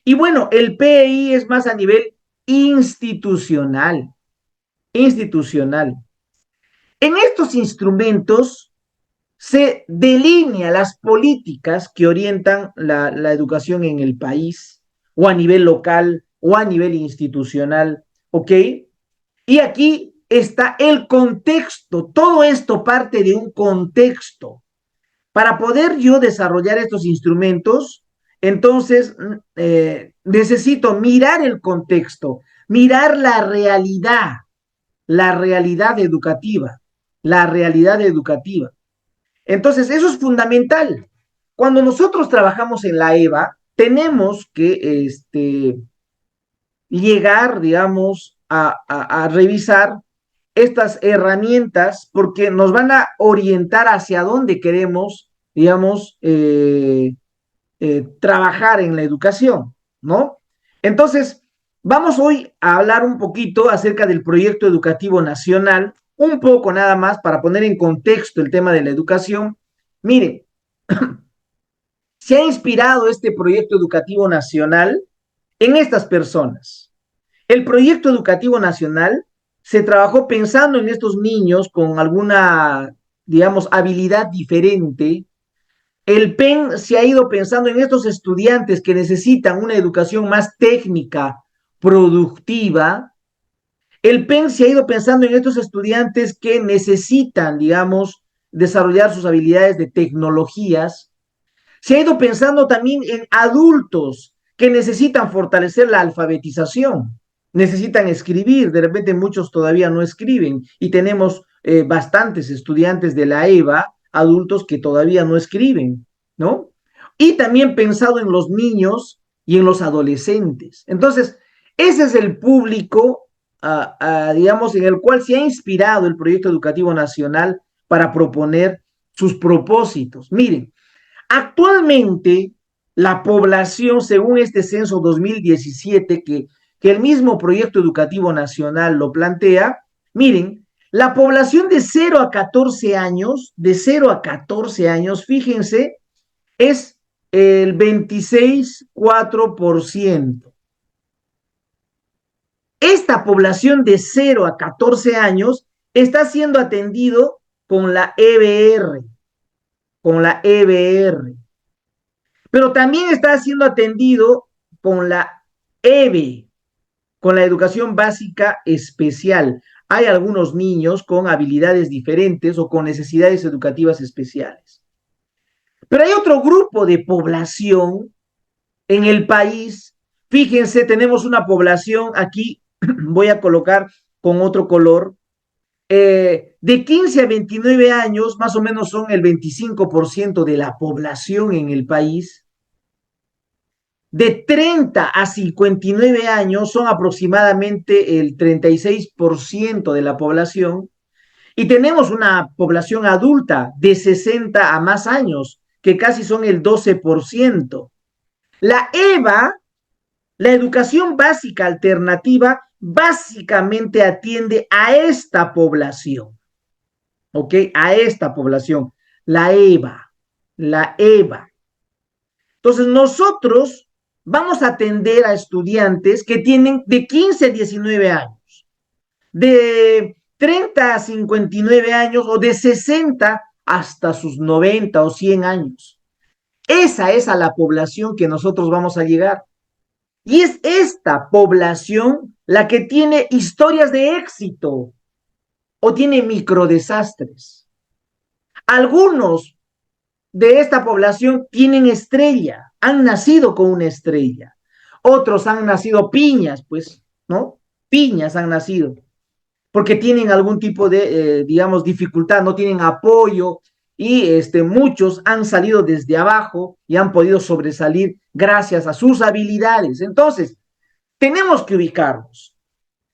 y bueno, el PEI es más a nivel institucional. En estos instrumentos se delinea las políticas que orientan la educación en el país, o a nivel local, o a nivel institucional, ¿ok? Y aquí está el contexto, todo esto parte de un contexto. Para poder yo desarrollar estos instrumentos, entonces necesito mirar el contexto, mirar la realidad educativa, la realidad educativa. Entonces, eso es fundamental. Cuando nosotros trabajamos en la EVA, tenemos que llegar, digamos, a revisar estas herramientas porque nos van a orientar hacia dónde queremos, digamos, trabajar en la educación, ¿no? Entonces, vamos hoy a hablar un poquito acerca del proyecto educativo nacional, un poco nada más para poner en contexto el tema de la educación. Miren, se ha inspirado este proyecto educativo nacional en estas personas. El proyecto educativo nacional se trabajó pensando en estos niños con alguna, digamos, habilidad diferente. El PEN se ha ido pensando en estos estudiantes que necesitan una educación más técnica, productiva. El PEN se ha ido pensando en estos estudiantes que necesitan, digamos, desarrollar sus habilidades de tecnologías. Se ha ido pensando también en adultos que necesitan fortalecer la alfabetización, necesitan escribir, de repente muchos todavía no escriben y tenemos bastantes estudiantes de la EVA, adultos que todavía no escriben, ¿no? Y también pensado en los niños y en los adolescentes. Entonces, ese es el público, digamos, en el cual se ha inspirado el proyecto educativo nacional para proponer sus propósitos. Miren, actualmente, la población, según este censo 2017, que el mismo proyecto educativo nacional lo plantea, miren, la población de 0 a 14 años, fíjense, es el 26,4%. Esta población de 0 a 14 años está siendo atendido con la EBR, pero también está siendo atendido con la EBE, con la educación básica especial. Hay algunos niños con habilidades diferentes o con necesidades educativas especiales. Pero hay otro grupo de población en el país. Fíjense, tenemos una población aquí, voy a colocar con otro color, de 15 a 29 años, más o menos son el 25% de la población en el país. De 30 a 59 años son aproximadamente el 36% de la población. Y tenemos una población adulta de 60 a más años, que casi son el 12%. La EVA, la educación básica alternativa, básicamente atiende a esta población. ¿Ok? A esta población. La EVA. Entonces, nosotros vamos a atender a estudiantes que tienen de 15 a 19 años, de 30 a 59 años o de 60 hasta sus 90 o 100 años. Esa es a la población que nosotros vamos a llegar. Y es esta población la que tiene historias de éxito o tiene microdesastres. Algunos de esta población tienen estrella, han nacido con una estrella. Otros han nacido piñas, pues, ¿no? Piñas han nacido, porque tienen algún tipo de, digamos, dificultad, no tienen apoyo, y muchos han salido desde abajo y han podido sobresalir gracias a sus habilidades. Entonces, tenemos que ubicarnos.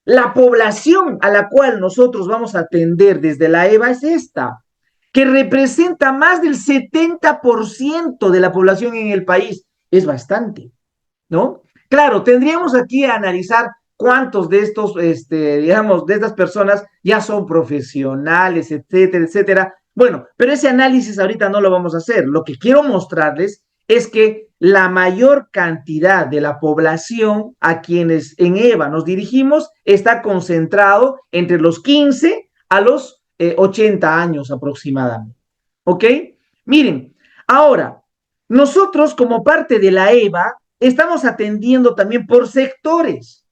La población a la cual nosotros vamos a atender desde la EVA es esta, que representa más del 70% de la población en el país. Es bastante, ¿no? Claro, tendríamos aquí a analizar cuántos de estos, digamos, de estas personas ya son profesionales, etcétera, etcétera. Bueno, pero ese análisis ahorita no lo vamos a hacer. Lo que quiero mostrarles es que la mayor cantidad de la población a quienes en EVA nos dirigimos está concentrado entre los 15 a los 80 años aproximadamente. ¿Ok? Miren, ahora, nosotros como parte de la EVA estamos atendiendo también por sectores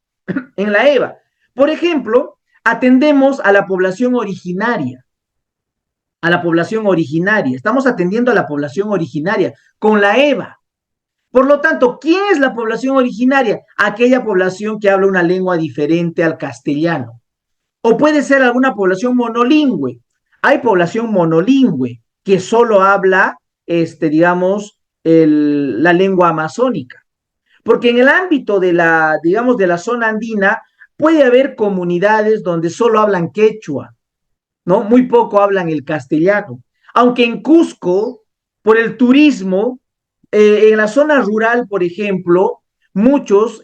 en la EVA. Por ejemplo, atendemos a la población originaria, estamos atendiendo a la población originaria con la EVA. Por lo tanto, ¿quién es la población originaria? Aquella población que habla una lengua diferente al castellano. O puede ser alguna población monolingüe. Hay población monolingüe que solo habla, digamos, la lengua amazónica. Porque en el ámbito de la, digamos, de la zona andina, puede haber comunidades donde solo hablan quechua, ¿no? Muy poco hablan el castellano. Aunque en Cusco, por el turismo, en la zona rural, por ejemplo, muchos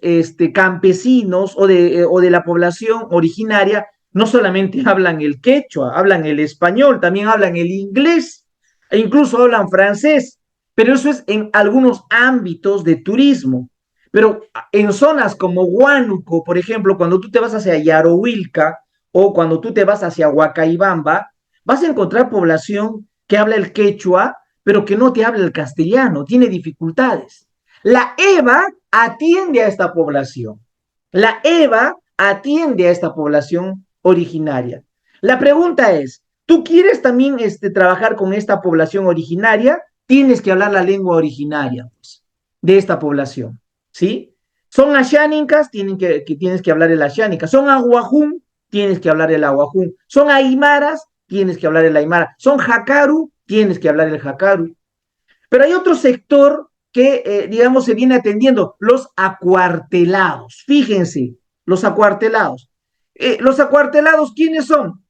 campesinos o de la población originaria no solamente hablan el quechua, hablan el español, también hablan el inglés e incluso hablan francés, pero eso es en algunos ámbitos de turismo. Pero en zonas como Huánuco, por ejemplo, cuando tú te vas hacia Yarohuilca o cuando tú te vas hacia Huacaibamba, vas a encontrar población que habla el quechua, pero que no te habla el castellano, tiene dificultades. La EVA atiende a esta población. La EVA atiende a esta población originaria. La pregunta es, ¿tú quieres también trabajar con esta población originaria? Tienes que hablar la lengua originaria pues, de esta población, ¿sí? Son ashánicas, tienes que hablar el ashánica. Son aguajún, tienes que hablar el aguajún. Son aymaras, tienes que hablar el aymara. Son jacaru, tienes que hablar el jacaru. Pero hay otro sector que, digamos, se viene atendiendo, los acuartelados. Fíjense, los acuartelados. Los acuartelados, ¿quiénes son?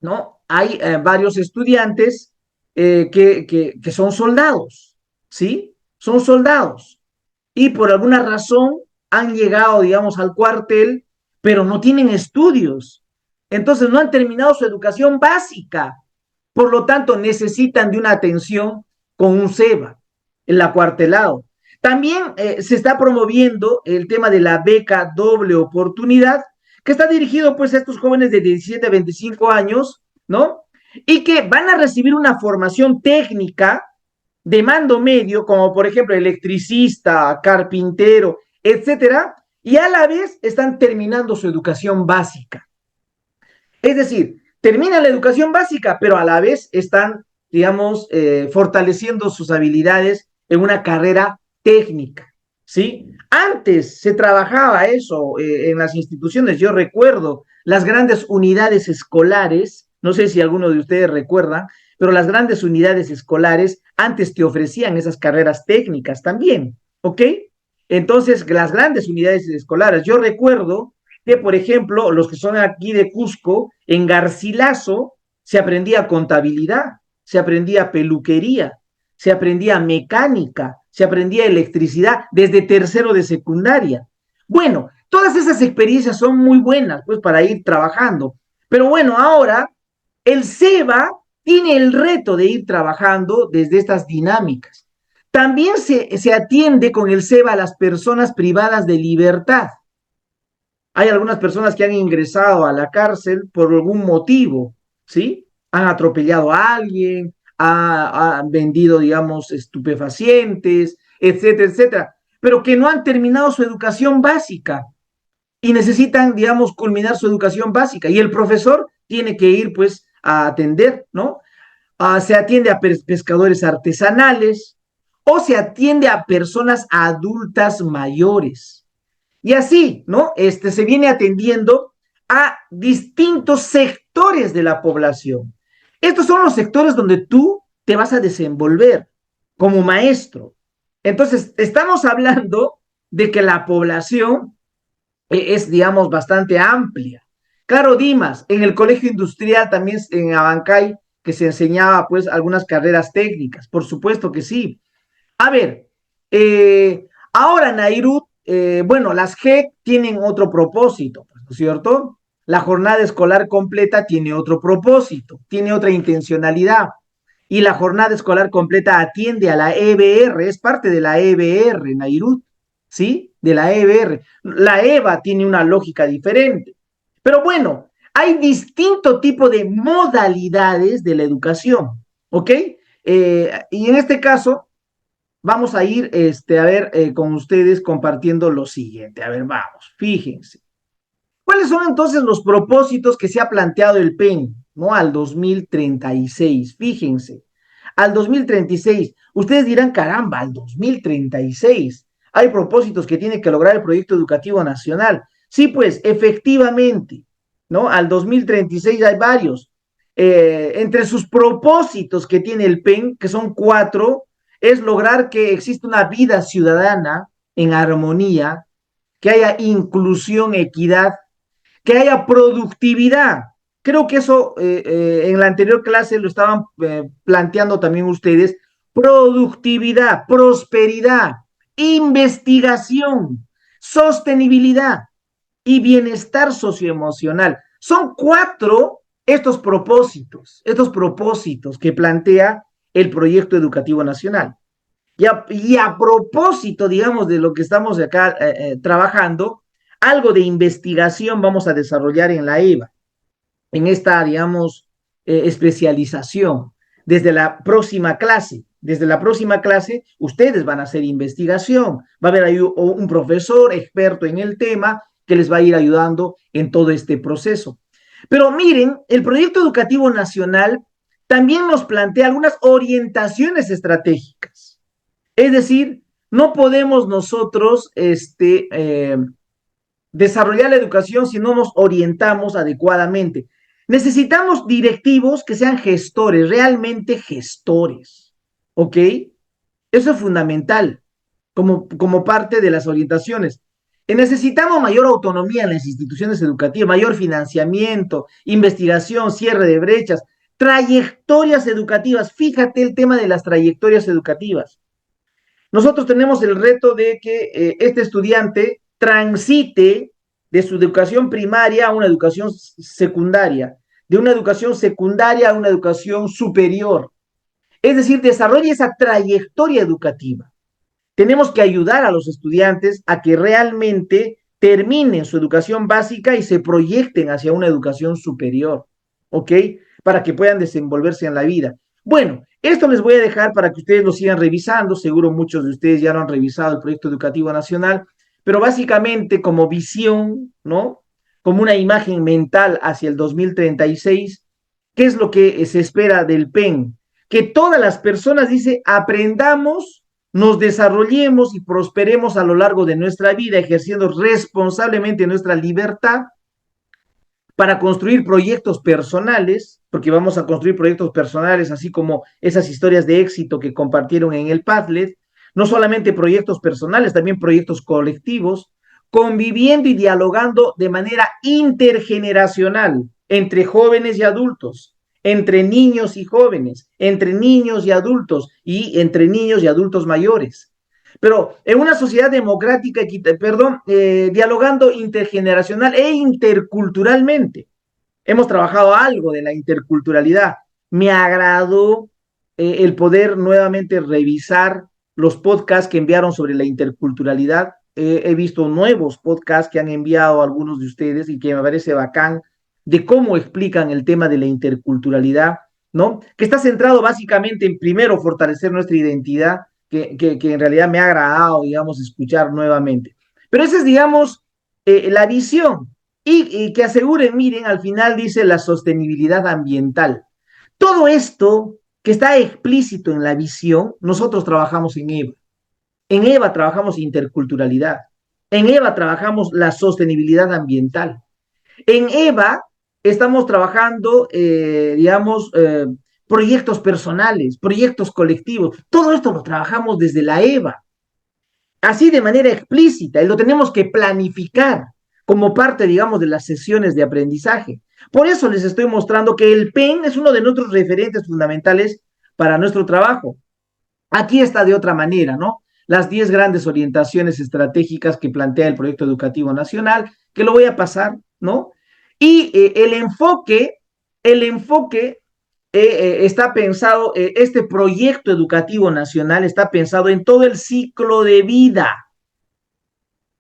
¿No? Hay varios estudiantes que son soldados, ¿sí? Son soldados. Y por alguna razón han llegado, digamos, al cuartel, pero no tienen estudios. Entonces no han terminado su educación básica. Por lo tanto, necesitan de una atención con un SEBA, el acuartelado. También se está promoviendo el tema de la beca doble oportunidad, que está dirigido pues a estos jóvenes de 17 a 25 años, ¿no? Y que van a recibir una formación técnica de mando medio, como por ejemplo electricista, carpintero, etcétera, y a la vez están terminando su educación básica. Es decir, terminan la educación básica, pero a la vez están, digamos, fortaleciendo sus habilidades en una carrera técnica, ¿sí? Antes se trabajaba eso en las instituciones, yo recuerdo las grandes unidades escolares, no sé si alguno de ustedes recuerda, pero las grandes unidades escolares antes te ofrecían esas carreras técnicas también, ¿ok? Entonces, las grandes unidades escolares, yo recuerdo que, por ejemplo, los que son aquí de Cusco, en Garcilaso se aprendía contabilidad, se aprendía peluquería, se aprendía mecánica, se aprendía electricidad desde tercero de secundaria. Bueno, todas esas experiencias son muy buenas, pues, para ir trabajando. Pero bueno, ahora el SEBA tiene el reto de ir trabajando desde estas dinámicas. También se atiende con el SEBA a las personas privadas de libertad. Hay algunas personas que han ingresado a la cárcel por algún motivo, ¿sí? Han atropellado a alguien, han vendido, digamos, estupefacientes, etcétera, etcétera, pero que no han terminado su educación básica y necesitan, digamos, culminar su educación básica. Y el profesor tiene que ir, pues, a atender, ¿no? Se atiende a pescadores artesanales o se atiende a personas adultas mayores. Y así, ¿no? Se viene atendiendo a distintos sectores de la población. Estos son los sectores donde tú te vas a desenvolver como maestro. Entonces, estamos hablando de que la población es, digamos, bastante amplia. Claro, Dimas, en el colegio industrial también en Abancay, que se enseñaba pues algunas carreras técnicas, por supuesto que sí. A ver, ahora Nairut bueno, las GEC tienen otro propósito, ¿no es cierto? La jornada escolar completa tiene otro propósito, tiene otra intencionalidad. Y la jornada escolar completa atiende a la EBR, es parte de la EBR, Nairut, ¿sí? De la EBR. La EVA tiene una lógica diferente. Pero bueno, hay distinto tipo de modalidades de la educación, ¿ok? Y en este caso, vamos a ir a ver con ustedes compartiendo lo siguiente. A ver, vamos, fíjense. ¿Cuáles son entonces los propósitos que se ha planteado el PEN, ¿no? Al 2036? Fíjense, al 2036. Ustedes dirán, caramba, al 2036. Hay propósitos que tiene que lograr el proyecto educativo nacional. Sí, pues, efectivamente, ¿no? Al 2036 hay varios. Entre sus propósitos que tiene el PEN, que son 4, es lograr que exista una vida ciudadana en armonía, que haya inclusión, equidad, que haya productividad. Creo que eso en la anterior clase lo estaban planteando también ustedes. Productividad, prosperidad, investigación, sostenibilidad y bienestar socioemocional. Son 4 estos propósitos que plantea el proyecto educativo nacional. Y a propósito, digamos, de lo que estamos acá trabajando, algo de investigación vamos a desarrollar en la EVA, en esta, digamos, especialización. Desde la próxima clase, ustedes van a hacer investigación. Va a haber ahí un profesor experto en el tema que les va a ir ayudando en todo este proceso. Pero miren, el proyecto educativo nacional también nos plantea algunas orientaciones estratégicas. Es decir, no podemos nosotros desarrollar la educación si no nos orientamos adecuadamente. Necesitamos directivos que sean gestores, realmente gestores, ¿ok? Eso es fundamental como parte de las orientaciones. Necesitamos mayor autonomía en las instituciones educativas, mayor financiamiento, investigación, cierre de brechas, trayectorias educativas. Fíjate el tema de las trayectorias educativas. Nosotros tenemos el reto de que este estudiante transite de su educación primaria a una educación secundaria, de una educación secundaria a una educación superior. Es decir, desarrolle esa trayectoria educativa. Tenemos que ayudar a los estudiantes a que realmente terminen su educación básica y se proyecten hacia una educación superior, ¿ok? Para que puedan desenvolverse en la vida. Bueno, esto les voy a dejar para que ustedes lo sigan revisando. Seguro muchos de ustedes ya lo han revisado, el Proyecto Educativo Nacional, pero básicamente como visión, ¿no? Como una imagen mental hacia el 2036, ¿qué es lo que se espera del PEN? Que todas las personas, dice, aprendamos, nos desarrollemos y prosperemos a lo largo de nuestra vida, ejerciendo responsablemente nuestra libertad para construir proyectos personales, porque vamos a construir proyectos personales, así como esas historias de éxito que compartieron en el Padlet, no solamente proyectos personales, también proyectos colectivos, conviviendo y dialogando de manera intergeneracional entre jóvenes y adultos, entre niños y jóvenes, entre niños y adultos y entre niños y adultos mayores. Pero en una sociedad democrática, dialogando intergeneracional e interculturalmente. Hemos trabajado algo de la interculturalidad. Me agradó el poder nuevamente revisar los podcasts que enviaron sobre la interculturalidad. He visto nuevos podcasts que han enviado algunos de ustedes y que me parece bacán de cómo explican el tema de la interculturalidad, ¿no? Que está centrado básicamente en primero fortalecer nuestra identidad, que en realidad me ha agradado, digamos, escuchar nuevamente. Pero esa es, digamos, la visión. Y que aseguren, miren, al final dice la sostenibilidad ambiental. Todo esto que está explícito en la visión, nosotros trabajamos en EVA. En EVA trabajamos interculturalidad. En EVA trabajamos la sostenibilidad ambiental. En EVA estamos trabajando, digamos, proyectos personales, proyectos colectivos. Todo esto lo trabajamos desde la EVA, así de manera explícita, y lo tenemos que planificar como parte, digamos, de las sesiones de aprendizaje. Por eso les estoy mostrando que el PEN es uno de nuestros referentes fundamentales para nuestro trabajo. Aquí está de otra manera, ¿no? las 10 grandes orientaciones estratégicas que plantea el proyecto educativo nacional, que lo voy a pasar, ¿no? Y el enfoque está pensado, este proyecto educativo nacional está pensado en todo el ciclo de vida.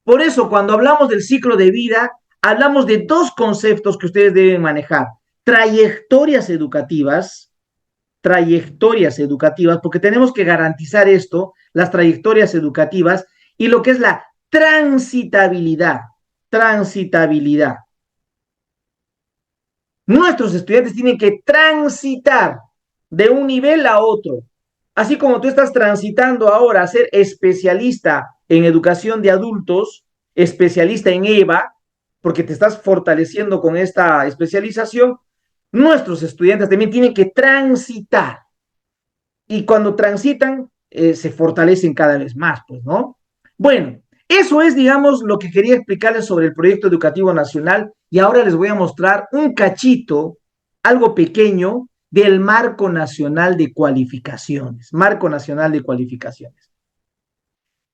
Por eso, cuando hablamos del ciclo de vida, hablamos de dos conceptos que ustedes deben manejar: trayectorias educativas, porque tenemos que garantizar esto, las trayectorias educativas, y lo que es la transitabilidad. Nuestros estudiantes tienen que transitar de un nivel a otro. Así como tú estás transitando ahora a ser especialista en educación de adultos, especialista en EVA, porque te estás fortaleciendo con esta especialización, nuestros estudiantes también tienen que transitar. Y cuando transitan, se fortalecen cada vez más, pues, ¿no? Bueno, eso es, digamos, lo que quería explicarles sobre el proyecto educativo nacional, y ahora les voy a mostrar un cachito, algo pequeño, del Marco Nacional de Cualificaciones. Marco Nacional de Cualificaciones.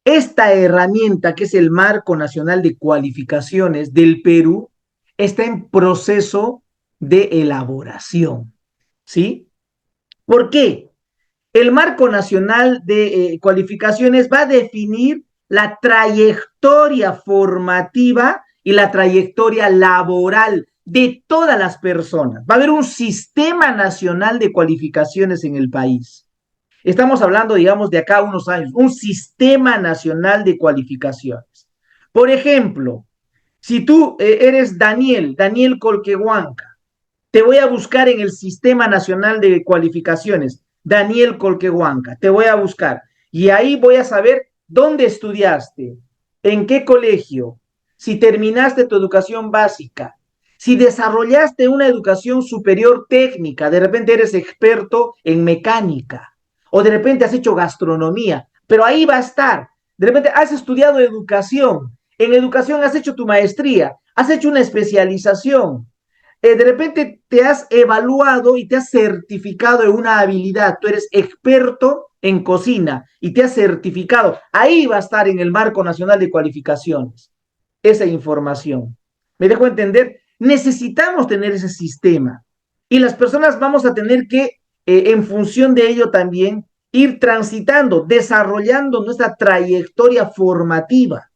Esta herramienta, que es el Marco Nacional de Cualificaciones del Perú, está en proceso de elaboración, ¿sí? ¿Por qué? El Marco Nacional de Cualificaciones va a definir la trayectoria formativa y la trayectoria laboral de todas las personas. Va a haber un sistema nacional de cualificaciones en el país. Estamos hablando, digamos, de acá a unos años, un sistema nacional de cualificaciones. Por ejemplo, si tú eres Daniel Colquehuanca, te voy a buscar en el Sistema Nacional de Cualificaciones, Daniel Colquehuanca, te voy a buscar. Y ahí voy a saber dónde estudiaste, en qué colegio, si terminaste tu educación básica, si desarrollaste una educación superior técnica, de repente eres experto en mecánica, o de repente has hecho gastronomía, pero ahí va a estar. De repente has estudiado educación, en educación has hecho tu maestría, has hecho una especialización, de repente te has evaluado y te has certificado en una habilidad, tú eres experto en cocina y te has certificado, ahí va a estar en el Marco Nacional de Cualificaciones esa información. ¿Me dejo entender? Necesitamos tener ese sistema y las personas vamos a tener que, en función de ello también, ir transitando, desarrollando nuestra trayectoria formativa.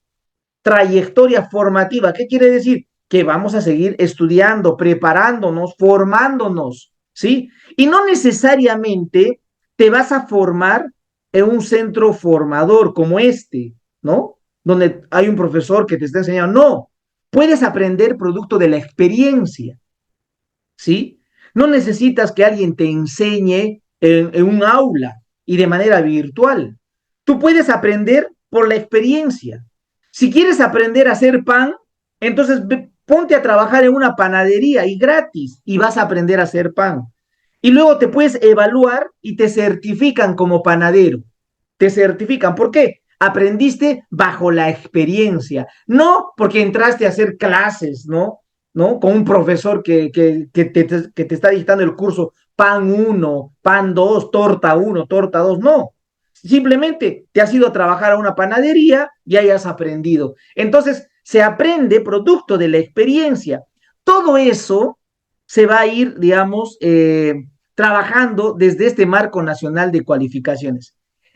Trayectoria formativa, ¿qué quiere decir? Que vamos a seguir estudiando, preparándonos, formándonos, ¿sí? Y no necesariamente te vas a formar en un centro formador como este, ¿no? Donde hay un profesor que te está enseñando. No, puedes aprender producto de la experiencia, ¿sí? No necesitas que alguien te enseñe en un aula y de manera virtual. Tú puedes aprender por la experiencia. Si quieres aprender a hacer pan, entonces ponte a trabajar en una panadería y gratis y vas a aprender a hacer pan. Y luego te puedes evaluar y te certifican como panadero. Te certifican. ¿Por qué? Aprendiste bajo la experiencia, no porque entraste a hacer clases, ¿no? ¿No? Con un profesor que te está dictando el curso pan 1, pan 2, torta 1, torta 2, no. Simplemente te has ido a trabajar a una panadería y hayas aprendido. Entonces, se aprende producto de la experiencia. Todo eso se va a ir, digamos, trabajando desde este Marco Nacional de Cualificaciones.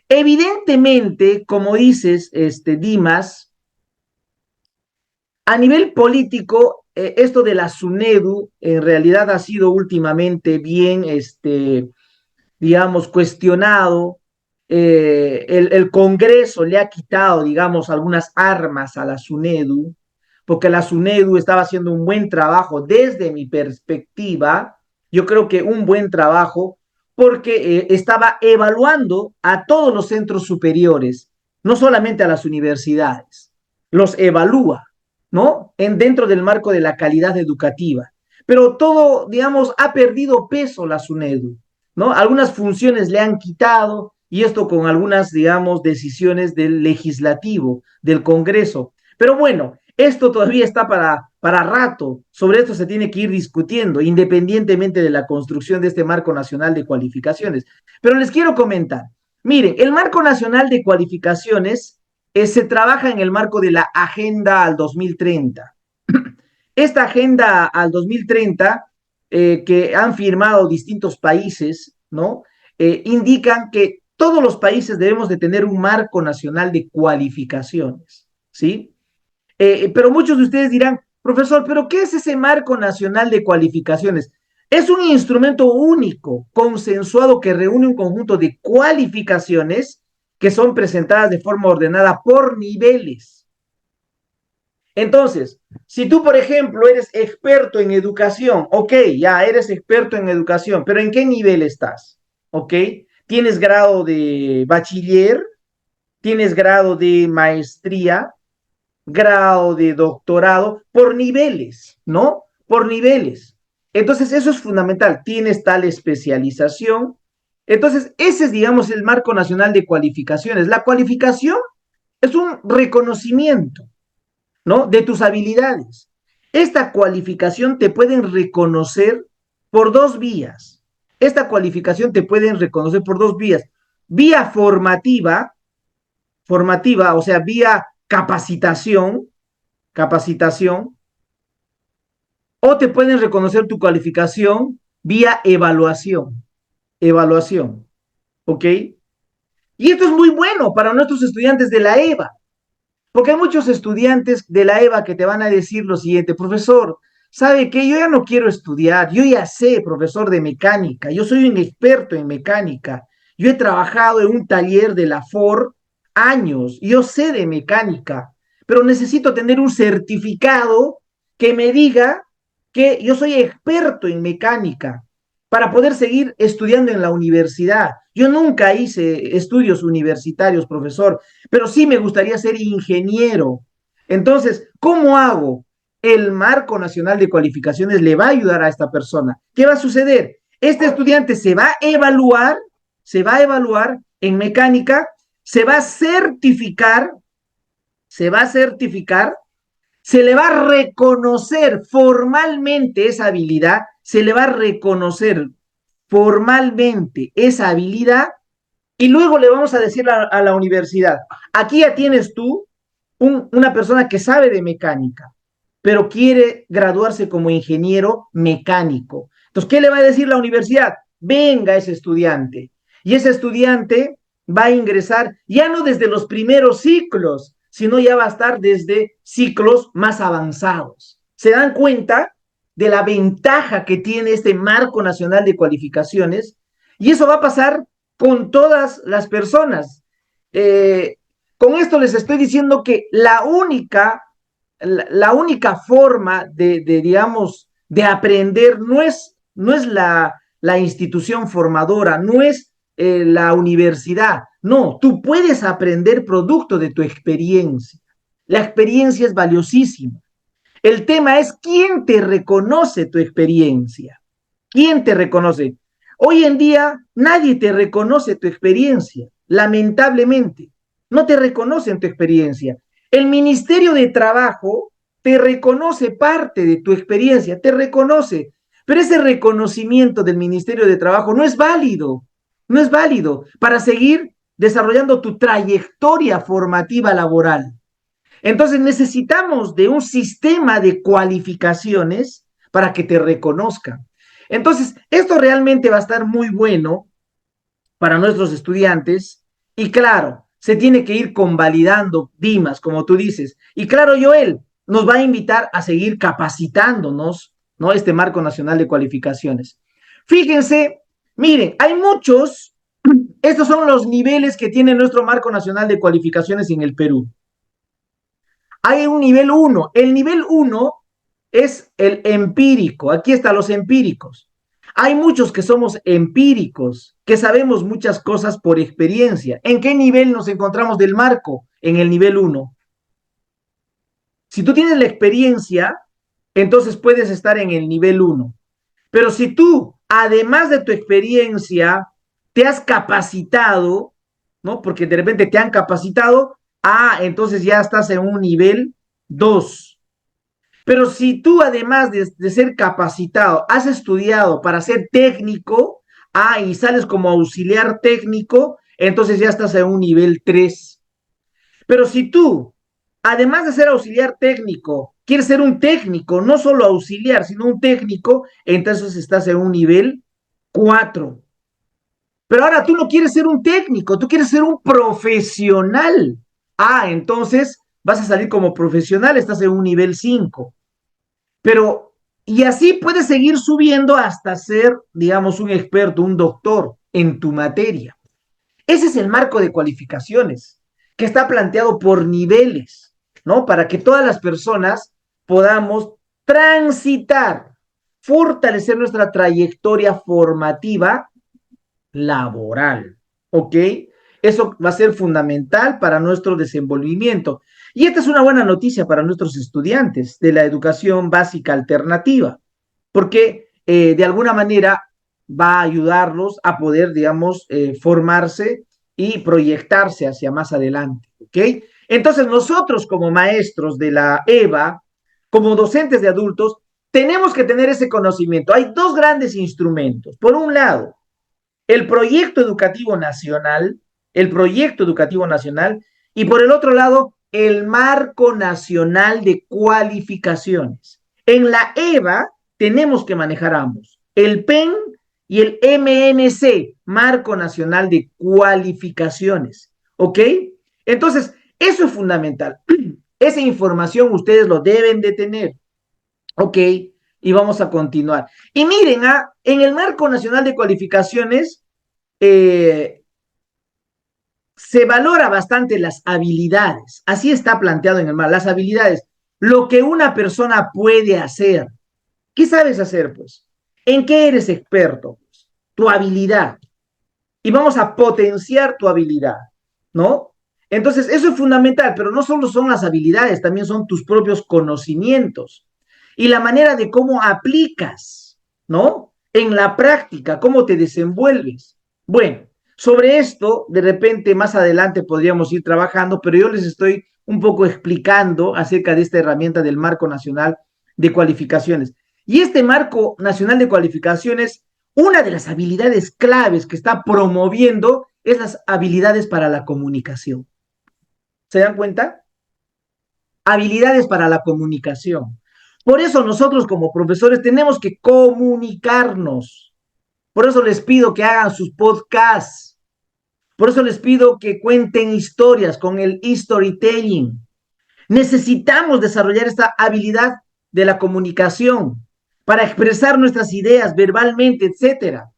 Evidentemente, como dices, Dimas, a nivel político, esto de la SUNEDU en realidad ha sido últimamente bien, digamos, cuestionado. El Congreso le ha quitado, digamos, algunas armas a la SUNEDU, porque la SUNEDU estaba haciendo un buen trabajo desde mi perspectiva. Yo creo que un buen trabajo porque estaba evaluando a todos los centros superiores, no solamente a las universidades, los evalúa, ¿no? Dentro del marco de la calidad educativa. Pero todo, digamos, ha perdido peso la SUNEDU, ¿no? Algunas funciones le han quitado, y esto con algunas, digamos, decisiones del legislativo, del Congreso. Pero bueno, esto todavía está para rato. Sobre esto se tiene que ir discutiendo, independientemente de la construcción de este Marco Nacional de Cualificaciones. Pero les quiero comentar, Miren, el marco nacional de cualificaciones se trabaja en el marco de la Agenda al 2030. Esta Agenda al 2030 que han firmado distintos países, ¿no? Indican que todos los países debemos de tener un marco nacional de cualificaciones, ¿sí? Pero muchos de ustedes dirán, profesor, ¿pero qué es ese marco nacional de cualificaciones? Es un instrumento único, consensuado, que reúne un conjunto de cualificaciones que son presentadas de forma ordenada por niveles. Entonces, si tú, por ejemplo, eres experto en educación, ok, ya eres experto en educación, pero ¿en qué nivel estás? ¿Ok? ¿Tienes grado de bachiller? ¿Tienes grado de maestría? ¿Grado de doctorado? Por niveles, ¿no? Por niveles. Entonces, eso es fundamental. Tienes tal especialización. Entonces, ese es, digamos, el marco nacional de cualificaciones. La cualificación es un reconocimiento, ¿no? De tus habilidades. Esta cualificación te pueden reconocer por dos vías. Esta cualificación te pueden reconocer por dos vías. Vía formativa, o sea, vía capacitación, o te pueden reconocer tu cualificación vía evaluación, ¿ok? Y esto es muy bueno para nuestros estudiantes de la EVA, porque hay muchos estudiantes de la EVA que te van a decir lo siguiente, profesor, ¿sabe qué? Yo ya no quiero estudiar, yo ya sé, profesor de mecánica, yo soy un experto en mecánica, yo he trabajado en un taller de la Ford años, yo sé de mecánica, pero necesito tener un certificado que me diga que yo soy experto en mecánica para poder seguir estudiando en la universidad. Yo nunca hice estudios universitarios, profesor, pero sí me gustaría ser ingeniero. Entonces, ¿cómo hago? El marco nacional de cualificaciones le va a ayudar a esta persona. ¿Qué va a suceder? Este estudiante se va a evaluar en mecánica, se va a certificar, se le va a reconocer formalmente esa habilidad, se le va a reconocer formalmente esa habilidad y luego le vamos a decir a la universidad, aquí ya tienes tú una persona que sabe de mecánica, pero quiere graduarse como ingeniero mecánico. Entonces, ¿qué le va a decir la universidad? Venga ese estudiante. Y ese estudiante va a ingresar ya no desde los primeros ciclos, sino ya va a estar desde ciclos más avanzados. ¿Se dan cuenta de la ventaja que tiene este marco nacional de cualificaciones? Y eso va a pasar con todas las personas. Con esto les estoy diciendo que la única forma digamos, de aprender no es la institución formadora, no es la universidad. No, tú puedes aprender producto de tu experiencia. La experiencia es valiosísima. El tema es quién te reconoce tu experiencia. ¿Quién te reconoce? Hoy en día nadie te reconoce tu experiencia, lamentablemente. No te reconocen tu experiencia. El Ministerio de Trabajo te reconoce parte de tu experiencia, te reconoce, pero ese reconocimiento del Ministerio de Trabajo no es válido para seguir desarrollando tu trayectoria formativa laboral. Entonces necesitamos de un sistema de cualificaciones para que te reconozcan. Entonces, esto realmente va a estar muy bueno para nuestros estudiantes y claro, se tiene que ir convalidando DIMAS, como tú dices. Y claro, Joel nos va a invitar a seguir capacitándonos, ¿no? Este marco nacional de cualificaciones. Fíjense, miren, hay muchos, estos son los niveles que tiene nuestro marco nacional de cualificaciones en el Perú. Hay un nivel 1. El nivel 1 es el empírico. Aquí están los empíricos. Hay muchos que somos empíricos, que sabemos muchas cosas por experiencia. ¿En qué nivel nos encontramos del marco? En el nivel 1. Si tú tienes la experiencia, entonces puedes estar en el nivel 1. Pero si tú, además de tu experiencia, te has capacitado, ¿no? Porque de repente te han capacitado, entonces ya estás en un nivel 2. Pero si tú, además de ser capacitado, has estudiado para ser técnico, y sales como auxiliar técnico, entonces ya estás en un nivel 3. Pero si tú, además de ser auxiliar técnico, quieres ser un técnico, no solo auxiliar, sino un técnico, entonces estás en un nivel 4. Pero ahora tú no quieres ser un técnico, tú quieres ser un profesional. Ah, entonces vas a salir como profesional, estás en un nivel 5. Pero, y así puedes seguir subiendo hasta ser, digamos, un experto, un doctor en tu materia. Ese es el marco de cualificaciones que está planteado por niveles, ¿no? Para que todas las personas podamos transitar, fortalecer nuestra trayectoria formativa laboral, ¿ok? Eso va a ser fundamental para nuestro desenvolvimiento. Y esta es una buena noticia para nuestros estudiantes de la educación básica alternativa, porque de alguna manera va a ayudarlos a poder, digamos, formarse y proyectarse hacia más adelante, ¿ok? Entonces nosotros como maestros de la EVA, como docentes de adultos, tenemos que tener ese conocimiento. Hay dos grandes instrumentos. Por un lado, el proyecto educativo nacional, el proyecto educativo nacional, y por el otro lado, el marco nacional de cualificaciones. En la EVA tenemos que manejar ambos, el PEN y el MNC, Marco Nacional de Cualificaciones. ¿Ok? Entonces, eso es fundamental. Esa información ustedes lo deben de tener. ¿Ok? Y vamos a continuar. Y miren, en el Marco Nacional de Cualificaciones eh, se valora bastante las habilidades. Así está planteado en el marco, las habilidades, lo que una persona puede hacer. ¿Qué sabes hacer, pues? ¿En qué eres experto? Pues? Tu habilidad. Y vamos a potenciar tu habilidad, ¿no? Entonces, eso es fundamental, pero no solo son las habilidades, también son tus propios conocimientos y la manera de cómo aplicas, ¿no? En la práctica, cómo te desenvuelves. Bueno, sobre esto, de repente, más adelante podríamos ir trabajando, pero yo les estoy un poco explicando acerca de esta herramienta del Marco Nacional de Cualificaciones. Y este Marco Nacional de Cualificaciones, una de las habilidades claves que está promoviendo es las habilidades para la comunicación. ¿Se dan cuenta? Habilidades para la comunicación. Por eso nosotros como profesores tenemos que comunicarnos. Por eso les pido que hagan sus podcasts. Por eso les pido que cuenten historias con el storytelling. Necesitamos desarrollar esta habilidad de la comunicación para expresar nuestras ideas verbalmente, etcétera.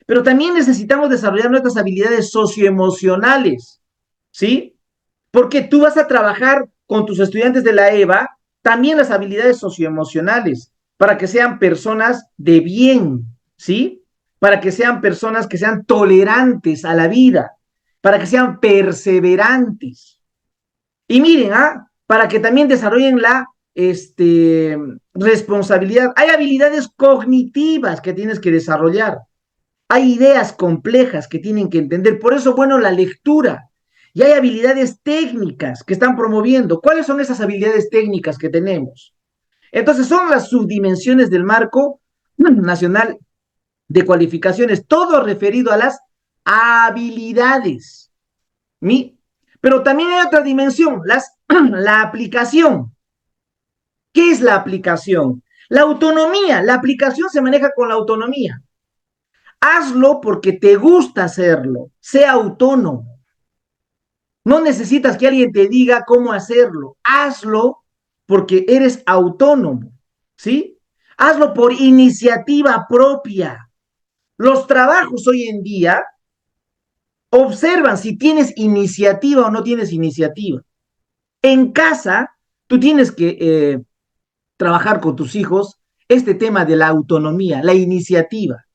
Pero también necesitamos desarrollar nuestras habilidades socioemocionales, ¿sí? Porque tú vas a trabajar con tus estudiantes de la EVA también las habilidades socioemocionales para que sean personas de bien, ¿sí? Para que sean personas que sean tolerantes a la vida, para que sean perseverantes. Y miren, para que también desarrollen la responsabilidad. Hay habilidades cognitivas que tienes que desarrollar. Hay ideas complejas que tienen que entender. Por eso, bueno, la lectura. Y hay habilidades técnicas que están promoviendo. ¿Cuáles son esas habilidades técnicas que tenemos? Entonces, son las subdimensiones del marco nacional de cualificaciones, todo referido a las habilidades. Pero también hay otra dimensión, la aplicación. ¿Qué es la aplicación? La autonomía. La aplicación se maneja con la autonomía. Hazlo porque te gusta hacerlo. Sea autónomo. No necesitas que alguien te diga cómo hacerlo. Hazlo porque eres autónomo. ¿Sí? Hazlo por iniciativa propia. Los trabajos hoy en día observan si tienes iniciativa o no tienes iniciativa. En casa, tú tienes que trabajar con tus hijos este tema de la autonomía, la iniciativa.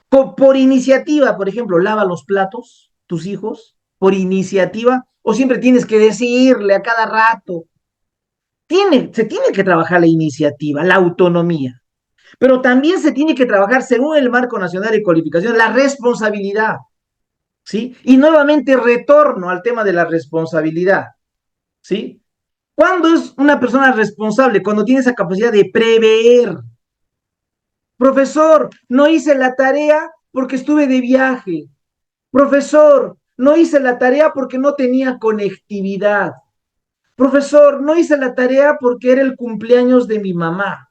Por iniciativa, por ejemplo, lava los platos, tus hijos, por iniciativa, o siempre tienes que decirle a cada rato. Se tiene que trabajar la iniciativa, la autonomía, pero también se tiene que trabajar, según el Marco Nacional de Cualificación, la responsabilidad, ¿sí? Y nuevamente retorno al tema de la responsabilidad, ¿sí? ¿Cuándo es una persona responsable? Cuando tiene esa capacidad de prever. Profesor, no hice la tarea porque estuve de viaje. Profesor, No hice la tarea porque no tenía conectividad. Profesor, no hice la tarea porque era el cumpleaños de mi mamá.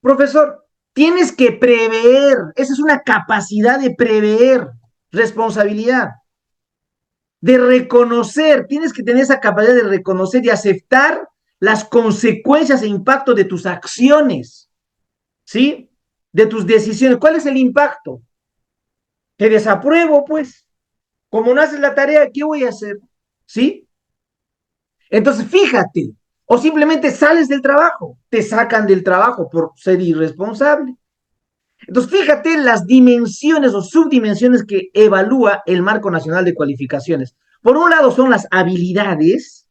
Profesor, tienes que prever. Esa es una capacidad de prever, responsabilidad, de reconocer. Tienes que tener esa capacidad de reconocer y aceptar las consecuencias e impacto de tus acciones, ¿sí? De tus decisiones. ¿Cuál es el impacto? Te desapruebo, pues. Como no haces la tarea, ¿qué voy a hacer? ¿Sí? Entonces, fíjate, o simplemente sales del trabajo, te sacan del trabajo por ser irresponsable. Entonces, fíjate las dimensiones o subdimensiones que evalúa el Marco Nacional de Cualificaciones. Por un lado son las habilidades,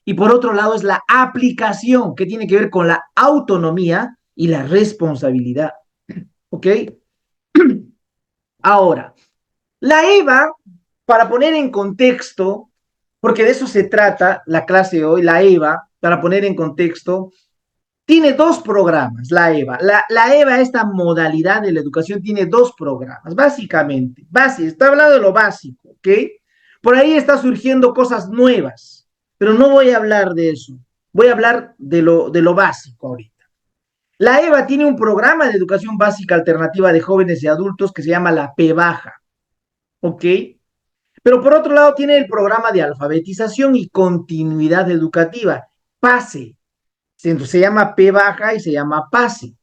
y por otro lado es la aplicación, que tiene que ver con la autonomía y la responsabilidad. ¿Ok? Ahora, la EVA, para poner en contexto, porque de eso se trata la clase de hoy, la EVA, para poner en contexto, tiene dos programas, la EVA. La EVA, esta modalidad de la educación, tiene dos programas, básicamente. Está hablando de lo básico, ¿ok? Por ahí está surgiendo cosas nuevas, pero no voy a hablar de eso. Voy a hablar de lo básico ahorita. La EVA tiene un programa de educación básica alternativa de jóvenes y adultos que se llama la P baja, ¿ok? Pero por otro lado tiene el programa de alfabetización y continuidad educativa, PASE. Se llama P baja y se llama PASE.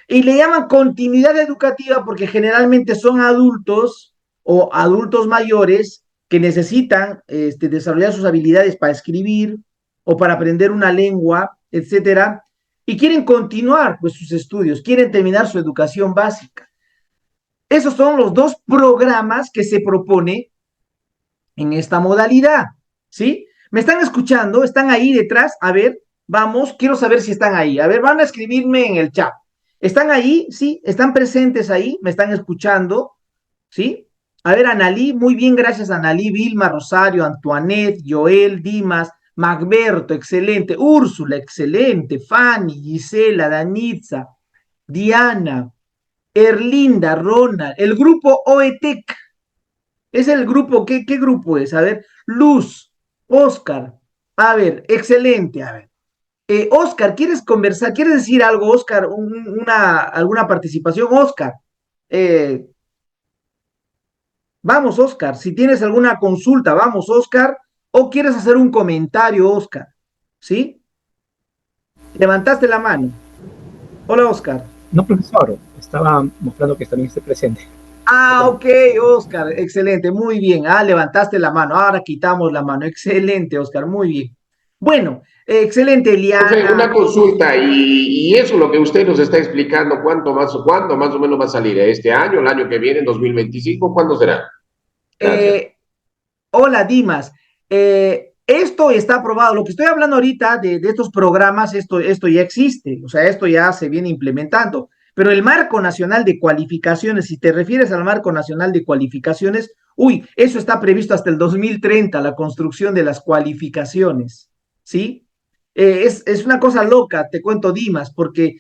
Y le llaman continuidad educativa porque generalmente son adultos o adultos mayores que necesitan desarrollar sus habilidades para escribir o para aprender una lengua, etcétera, y quieren continuar pues sus estudios, quieren terminar su educación básica. Esos son los dos programas que se propone en esta modalidad, ¿sí? ¿Me están escuchando? ¿Están ahí detrás? A ver, vamos, quiero saber si están ahí. A ver, van a escribirme en el chat. ¿Están ahí? ¿Sí? ¿Están presentes ahí? ¿Me están escuchando? ¿Sí? A ver, Analí, muy bien, gracias, Analí, Vilma, Rosario, Antoinette, Joel, Dimas, Magberto, excelente, Úrsula, excelente, Fanny, Gisela, Danitza, Diana, Erlinda, Ronald, el grupo OETEC, es el grupo, ¿qué grupo es? A ver, Luz, Oscar, a ver, excelente, a ver. Oscar, ¿quieres conversar? ¿Quieres decir algo, Oscar? ¿Alguna participación? Oscar, eh, vamos, Oscar, si tienes alguna consulta, vamos, Oscar, o quieres hacer un comentario, Oscar, ¿sí? Levantaste la mano. Hola, Oscar. No, profesor, estaba mostrando que también esté presente. Ah, ok, Oscar, excelente, muy bien. Ah, levantaste la mano, ahora quitamos la mano. Excelente, Oscar, muy bien. Bueno, excelente, Profe, Eliana. una consulta, y eso lo que usted nos está explicando, ¿cuándo más o menos va a salir? ¿Este año, el año que viene, en 2025? ¿Cuándo será? Gracias. Eh, Hola, Dimas. Esto está aprobado. Lo que estoy hablando ahorita de estos programas, esto ya existe, o sea, esto ya se viene implementando. Pero el Marco Nacional de Cualificaciones, si te refieres al Marco Nacional de Cualificaciones, uy, eso está previsto hasta el 2030, la construcción de las cualificaciones, ¿sí? Es una cosa loca, te cuento, Dimas, porque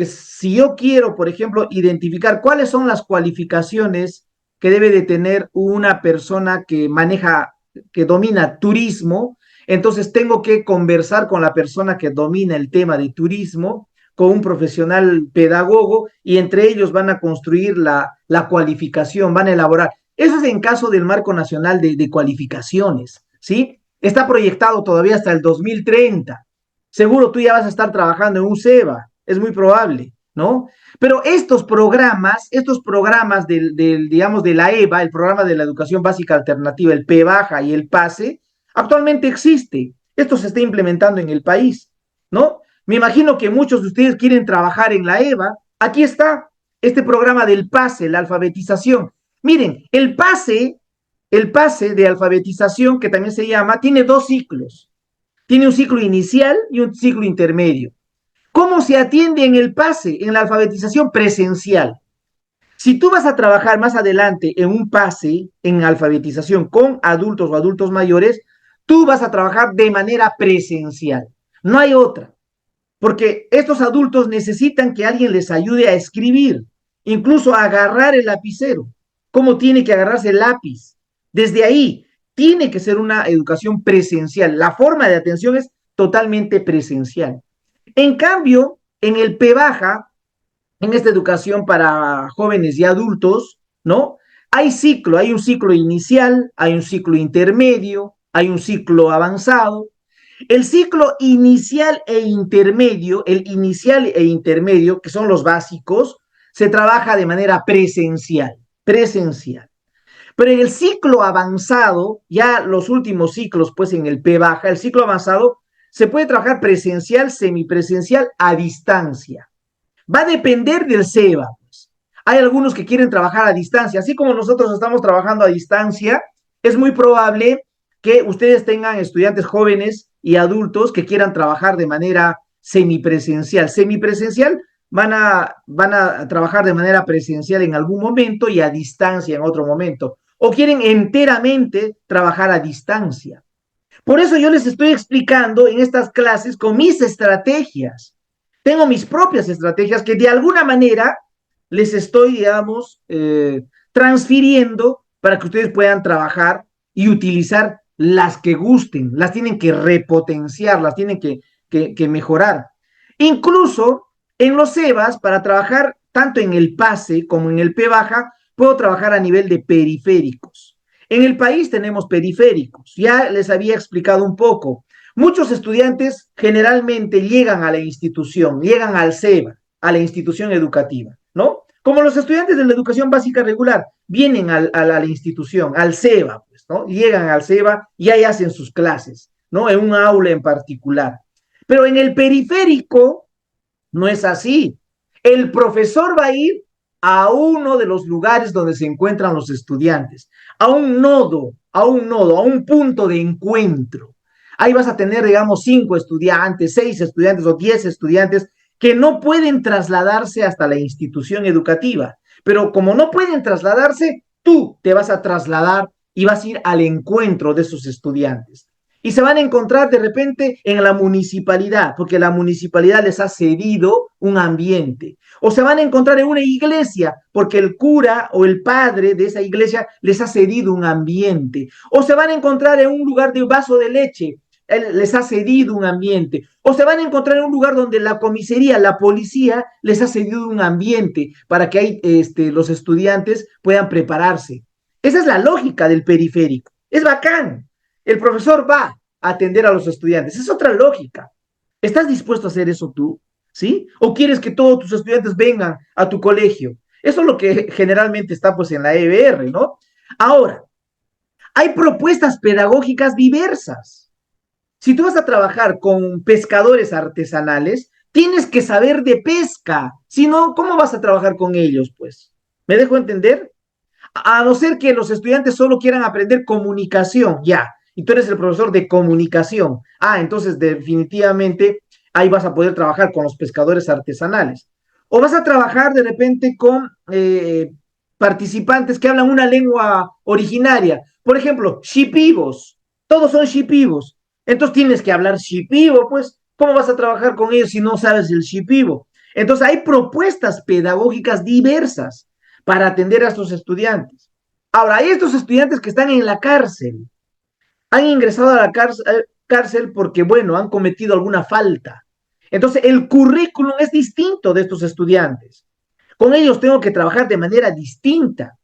si yo quiero, por ejemplo, identificar cuáles son las cualificaciones que debe de tener una persona que maneja, que domina turismo, entonces tengo que conversar con la persona que domina el tema de turismo, con un profesional pedagogo, y entre ellos van a construir la cualificación, van a elaborar. Eso es en caso del Marco Nacional de Cualificaciones, ¿sí? Está proyectado todavía hasta el 2030. Seguro tú ya vas a estar trabajando en un SEBA, es muy probable, ¿no? Pero estos programas digamos, de la EVA, el programa de la educación básica alternativa, el P baja y el PASE, actualmente existe. Esto se está implementando en el país, ¿no? Me imagino que muchos de ustedes quieren trabajar en la EVA. Aquí está este programa del PASE, la alfabetización. Miren, el PASE de alfabetización, que también se llama, tiene dos ciclos. Tiene un ciclo inicial y un ciclo intermedio. ¿Cómo se atiende en el PASE, en la alfabetización presencial? Si tú vas a trabajar más adelante en un PASE, en alfabetización con adultos o adultos mayores, tú vas a trabajar de manera presencial. No hay otra. Porque estos adultos necesitan que alguien les ayude a escribir, incluso a agarrar el lapicero. cómo tiene que agarrarse el lápiz. Desde ahí, tiene que ser una educación presencial. La forma de atención es totalmente presencial. En cambio, en el P baja, en esta educación para jóvenes y adultos, ¿no? Hay un ciclo inicial, hay un ciclo intermedio, hay un ciclo avanzado. El ciclo inicial e intermedio, que son los básicos, se trabaja de manera presencial. Pero en el ciclo avanzado, ya los últimos ciclos, pues en el P baja, el ciclo avanzado, se puede trabajar presencial, semipresencial, a distancia. Va a depender del SEBA, pues. Hay algunos que quieren trabajar a distancia. Así como nosotros estamos trabajando a distancia, es muy probable que ustedes tengan estudiantes jóvenes y adultos que quieran trabajar de manera semipresencial. Semipresencial van a trabajar de manera presencial en algún momento y a distancia en otro momento. O quieren enteramente trabajar a distancia. Por eso yo les estoy explicando en estas clases con mis estrategias. Tengo mis propias estrategias que de alguna manera les estoy, digamos, transfiriendo para que ustedes puedan trabajar y utilizar las que gusten. Las tienen que repotenciar, las tienen que mejorar. Incluso en los EVAs, para trabajar tanto en el PASE como en el P baja, puedo trabajar a nivel de periféricos. En el país tenemos periféricos, ya les había explicado un poco. Muchos estudiantes generalmente llegan a la institución, llegan al SEBA, a la institución educativa, ¿no? Como los estudiantes de la educación básica regular, vienen a la institución, al SEBA, pues, ¿no? Llegan al SEBA y ahí hacen sus clases, ¿no? En un aula en particular. Pero en el periférico no es así. El profesor va a ir a uno de los lugares donde se encuentran los estudiantes, a un nodo, a un punto de encuentro. Ahí vas a tener, digamos, 5 estudiantes, 6 estudiantes o 10 estudiantes que no pueden trasladarse hasta la institución educativa. Pero como no pueden trasladarse, tú te vas a trasladar y vas a ir al encuentro de esos estudiantes. Y se van a encontrar de repente en la municipalidad, porque la municipalidad les ha cedido un ambiente. O se van a encontrar en una iglesia, porque el cura o el padre de esa iglesia les ha cedido un ambiente. O se van a encontrar en un lugar de un vaso de leche, él les ha cedido un ambiente. O se van a encontrar en un lugar donde la comisaría, la policía, les ha cedido un ambiente para que ahí, los estudiantes puedan prepararse. Esa es la lógica del periférico. Es bacán. El profesor va a atender a los estudiantes. Es otra lógica. ¿Estás dispuesto a hacer eso tú? ¿Sí? ¿O quieres que todos tus estudiantes vengan a tu colegio? Eso es lo que generalmente está pues en la EBR, ¿no? Ahora, hay propuestas pedagógicas diversas. Si tú vas a trabajar con pescadores artesanales, tienes que saber de pesca. Si no, ¿cómo vas a trabajar con ellos, pues? ¿Me dejo entender? A no ser que los estudiantes solo quieran aprender comunicación, ya, y tú eres el profesor de comunicación. Entonces definitivamente ahí vas a poder trabajar con los pescadores artesanales. O vas a trabajar de repente con participantes que hablan una lengua originaria. Por ejemplo, shipibos. Todos son shipibos. Entonces tienes que hablar shipibo, pues, ¿cómo vas a trabajar con ellos si no sabes el shipibo? Entonces hay propuestas pedagógicas diversas para atender a estos estudiantes. Ahora, hay estos estudiantes que están en la cárcel, han ingresado a la cárcel porque, bueno, han cometido alguna falta. Entonces, el currículum es distinto de estos estudiantes. Con ellos tengo que trabajar de manera distinta,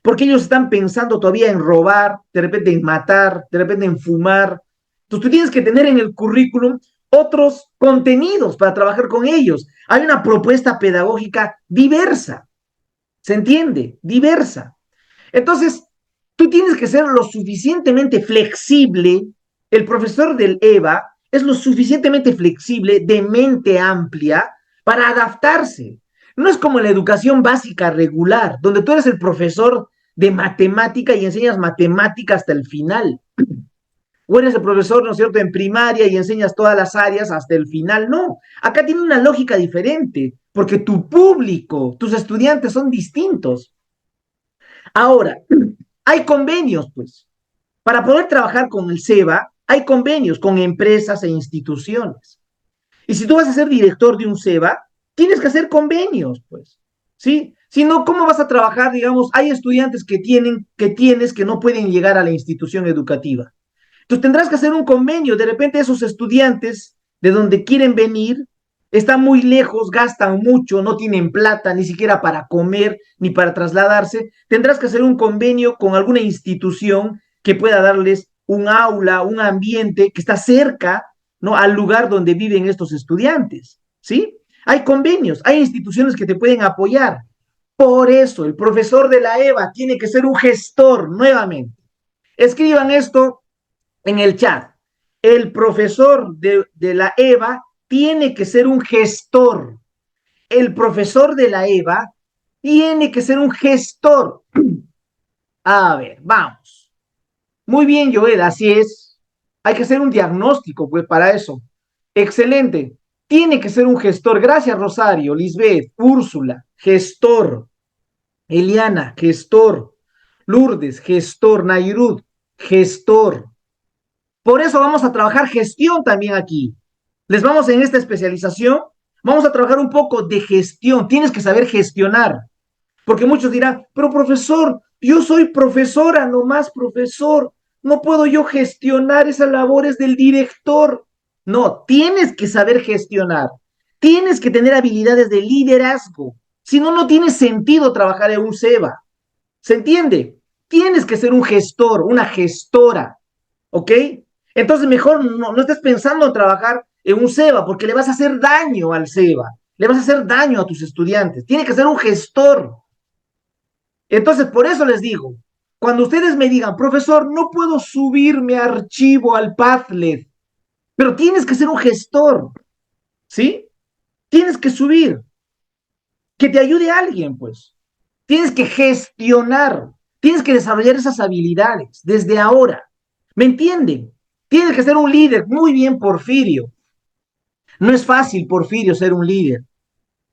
porque ellos están pensando todavía en robar, de repente en matar, de repente en fumar. Entonces, tú tienes que tener en el currículum otros contenidos para trabajar con ellos. Hay una propuesta pedagógica diversa. ¿Se entiende? Diversa. Entonces, tú tienes que ser lo suficientemente flexible. El profesor del EVA es lo suficientemente flexible, de mente amplia, para adaptarse. No es como en la educación básica regular, donde tú eres el profesor de matemática y enseñas matemática hasta el final. O eres el profesor, ¿no es cierto?, en primaria y enseñas todas las áreas hasta el final. No, acá tiene una lógica diferente, porque tu público, tus estudiantes son distintos. Ahora, hay convenios, pues. Para poder trabajar con el SEBA, hay convenios con empresas e instituciones. Y si tú vas a ser director de un SEBA, tienes que hacer convenios, pues. ¿Sí? Sino, ¿cómo vas a trabajar? Digamos, hay estudiantes que no pueden llegar a la institución educativa. Entonces tendrás que hacer un convenio. De repente esos estudiantes de donde quieren venir están muy lejos, gastan mucho, no tienen plata ni siquiera para comer ni para trasladarse. Tendrás que hacer un convenio con alguna institución que pueda darles un aula, un ambiente que está cerca, ¿no?, al lugar donde viven estos estudiantes, ¿sí? Hay convenios, hay instituciones que te pueden apoyar. Por eso el profesor de la EVA tiene que ser un gestor nuevamente. Escriban esto en el chat. El profesor de la EVA tiene que ser un gestor. El profesor de la EVA tiene que ser un gestor. A ver, vamos. Muy bien, Joel, así es. Hay que hacer un diagnóstico, pues, para eso. Excelente. Tiene que ser un gestor. Gracias, Rosario, Lisbeth, Úrsula, gestor. Eliana, gestor. Lourdes, gestor. Nairud, gestor. Por eso vamos a trabajar gestión también aquí. Les vamos en esta especialización, vamos a trabajar un poco de gestión. Tienes que saber gestionar. Porque muchos dirán, pero profesor, yo soy profesora, nomás profesor. No puedo yo gestionar esas labores del director. No, tienes que saber gestionar. Tienes que tener habilidades de liderazgo. Si no, no tiene sentido trabajar en un SEBA. ¿Se entiende? Tienes que ser un gestor, una gestora. ¿Ok? Entonces mejor no estés pensando en trabajar en un SEBA porque le vas a hacer daño al SEBA, le vas a hacer daño a tus estudiantes. Tiene que ser un gestor. Entonces, por eso les digo, cuando ustedes me digan, profesor, no puedo subir mi archivo al Padlet, pero tienes que ser un gestor, ¿sí? Tienes que subir, que te ayude alguien, pues. Tienes que gestionar, tienes que desarrollar esas habilidades desde ahora. ¿Me entienden? Tienes que ser un líder. Muy bien, Porfirio. No es fácil, Porfirio, ser un líder.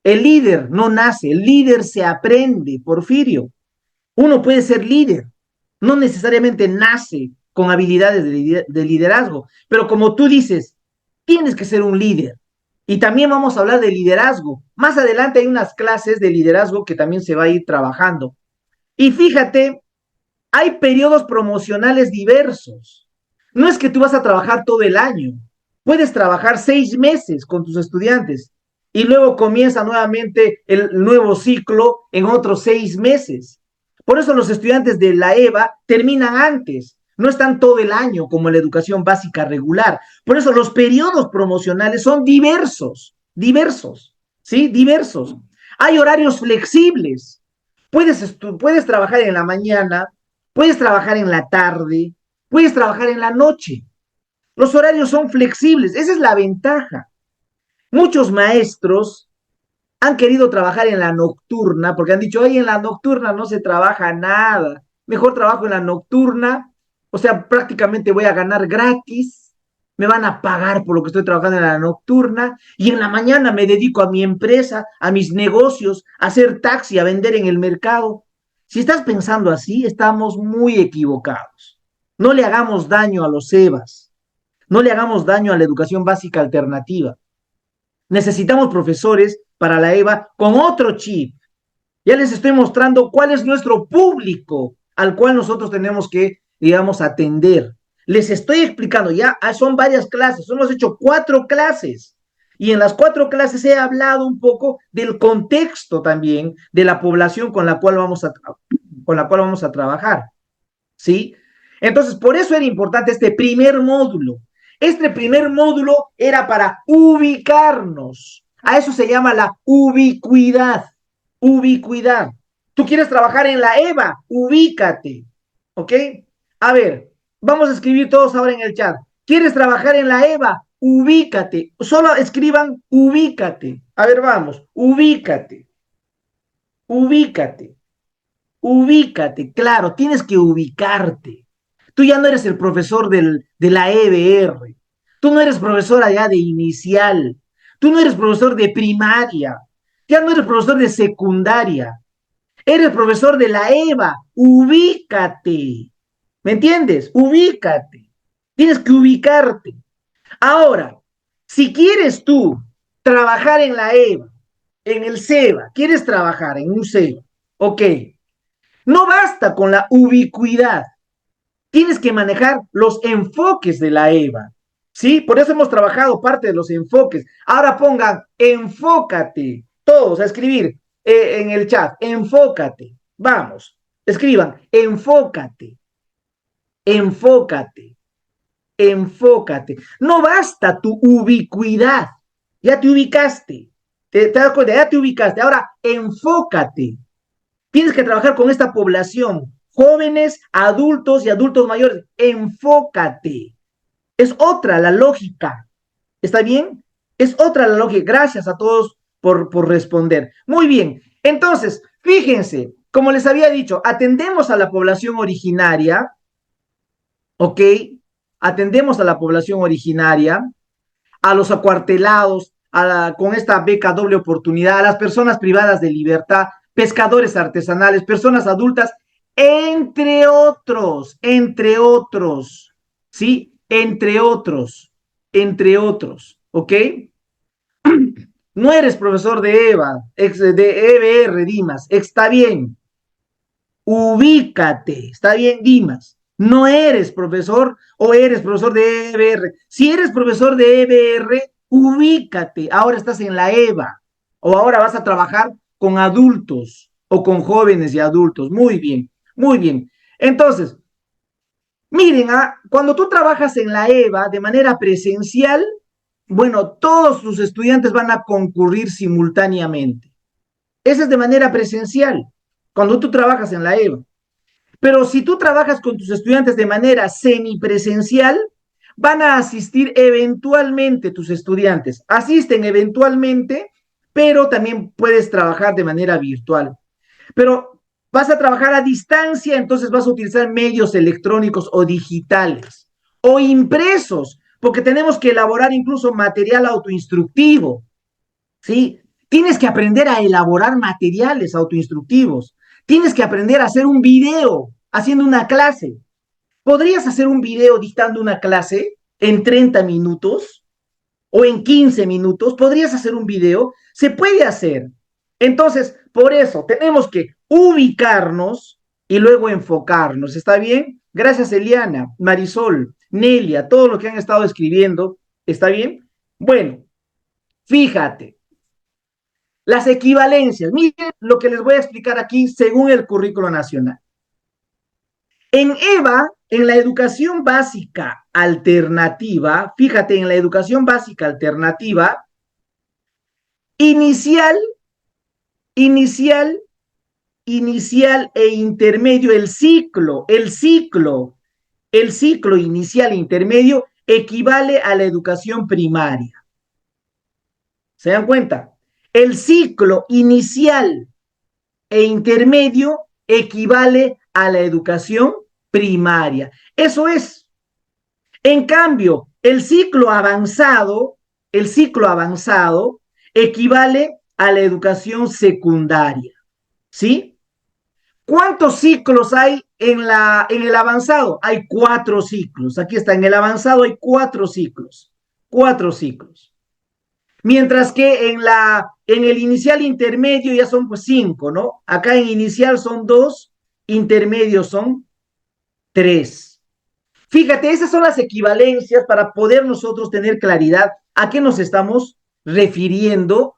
El líder no nace, el líder se aprende, Porfirio. Uno puede ser líder, no necesariamente nace con habilidades de liderazgo, pero como tú dices, tienes que ser un líder. Y también vamos a hablar de liderazgo. Más adelante hay unas clases de liderazgo que también se va a ir trabajando. Y fíjate, hay periodos promocionales diversos. No es que tú vas a trabajar todo el año. Puedes trabajar 6 meses con tus estudiantes y luego comienza nuevamente el nuevo ciclo en otros 6 meses. Por eso los estudiantes de la EVA terminan antes. No están todo el año como en la educación básica regular. Por eso los periodos promocionales son diversos, ¿sí? Diversos. Hay horarios flexibles. Puedes trabajar en la mañana, puedes trabajar en la tarde, puedes trabajar en la noche. Los horarios son flexibles, esa es la ventaja. Muchos maestros han querido trabajar en la nocturna porque han dicho, oye, en la nocturna no se trabaja nada. Mejor trabajo en la nocturna, o sea, prácticamente voy a ganar gratis, me van a pagar por lo que estoy trabajando en la nocturna y en la mañana me dedico a mi empresa, a mis negocios, a hacer taxi, a vender en el mercado. Si estás pensando así, estamos muy equivocados. No le hagamos daño a los EVAs, no le hagamos daño a la educación básica alternativa. Necesitamos profesores para la EVA con otro chip. Ya les estoy mostrando cuál es nuestro público al cual nosotros tenemos que, digamos, atender. Les estoy explicando, ya son varias clases, hemos hecho 4 clases. Y en las 4 clases he hablado un poco del contexto también de la población con la cual vamos a trabajar. ¿Sí? Entonces, por eso era importante este primer módulo. Este primer módulo era para ubicarnos. A eso se llama la ubicuidad. Ubicuidad. Tú quieres trabajar en la EVA, ubícate. ¿Ok? A ver, vamos a escribir todos ahora en el chat. ¿Quieres trabajar en la EVA? Ubícate. Solo escriban ubícate. A ver, vamos. Ubícate. Ubícate. Ubícate. Claro, tienes que ubicarte. Tú ya no eres el profesor de la EBR. Tú no eres profesor allá de inicial. Tú no eres profesor de primaria. Ya no eres profesor de secundaria. Eres profesor de la EVA. Ubícate. ¿Me entiendes? Ubícate. Tienes que ubicarte. Ahora, si quieres tú trabajar en la EVA, en el SEBA, quieres trabajar en un SEBA, Ok, no basta con la ubicuidad. Tienes que manejar los enfoques de la EVA. ¿Sí? Por eso hemos trabajado parte de los enfoques. Ahora pongan, enfócate, todos a escribir en el chat, enfócate. Vamos, escriban, enfócate, enfócate, enfócate. No basta tu ubicuidad. Ya te ubicaste. ¿Te das cuenta? Ya te ubicaste. Ahora, enfócate. Tienes que trabajar con esta población, jóvenes, adultos y adultos mayores. Enfócate. Es otra la lógica. ¿Está bien? Es otra la lógica. Gracias a todos por responder. Muy bien. Entonces, fíjense, como les había dicho, atendemos a la población originaria, ¿ok? Atendemos a la población originaria, a los acuartelados, con esta beca doble oportunidad, a las personas privadas de libertad, pescadores artesanales, personas adultas, entre otros, ¿sí? Entre otros, ¿ok? No eres profesor de EVA, de EBR, Dimas, está bien, ubícate, está bien, Dimas. No eres profesor o eres profesor de EBR. Si eres profesor de EBR, ubícate. Ahora estás en la EVA o ahora vas a trabajar con adultos o con jóvenes y adultos. Muy bien, muy bien. Entonces, miren, cuando tú trabajas en la EVA de manera presencial, bueno, todos tus estudiantes van a concurrir simultáneamente. Esa es de manera presencial, cuando tú trabajas en la EVA. Pero si tú trabajas con tus estudiantes de manera semipresencial, van a asistir eventualmente tus estudiantes. Asisten eventualmente, pero también puedes trabajar de manera virtual. Pero vas a trabajar a distancia, entonces vas a utilizar medios electrónicos o digitales o impresos, porque tenemos que elaborar incluso material autoinstructivo, ¿sí? Tienes que aprender a elaborar materiales autoinstructivos. Tienes que aprender a hacer un video haciendo una clase. ¿Podrías hacer un video dictando una clase en 30 minutos o en 15 minutos? ¿Podrías hacer un video? Se puede hacer. Entonces, por eso tenemos que ubicarnos y luego enfocarnos. ¿Está bien? Gracias, Eliana, Marisol, Nelia, todo lo que han estado escribiendo. ¿Está bien? Bueno, fíjate. Las equivalencias. Miren lo que les voy a explicar aquí según el currículo nacional. En EVA, en la educación básica alternativa, fíjate, en la educación básica alternativa, inicial, inicial, inicial e intermedio, el ciclo inicial e intermedio equivale a la educación primaria. ¿Se dan cuenta? El ciclo inicial e intermedio equivale a la educación primaria. Eso es. En cambio, el ciclo avanzado equivale a la educación secundaria. ¿Sí? ¿Cuántos ciclos hay en el avanzado? Hay 4 ciclos. Aquí está, en el avanzado hay 4 ciclos. 4 ciclos. Mientras que en el inicial intermedio ya son pues 5, ¿no? Acá en inicial son 2, intermedios son 3. Fíjate, esas son las equivalencias para poder nosotros tener claridad a qué nos estamos refiriendo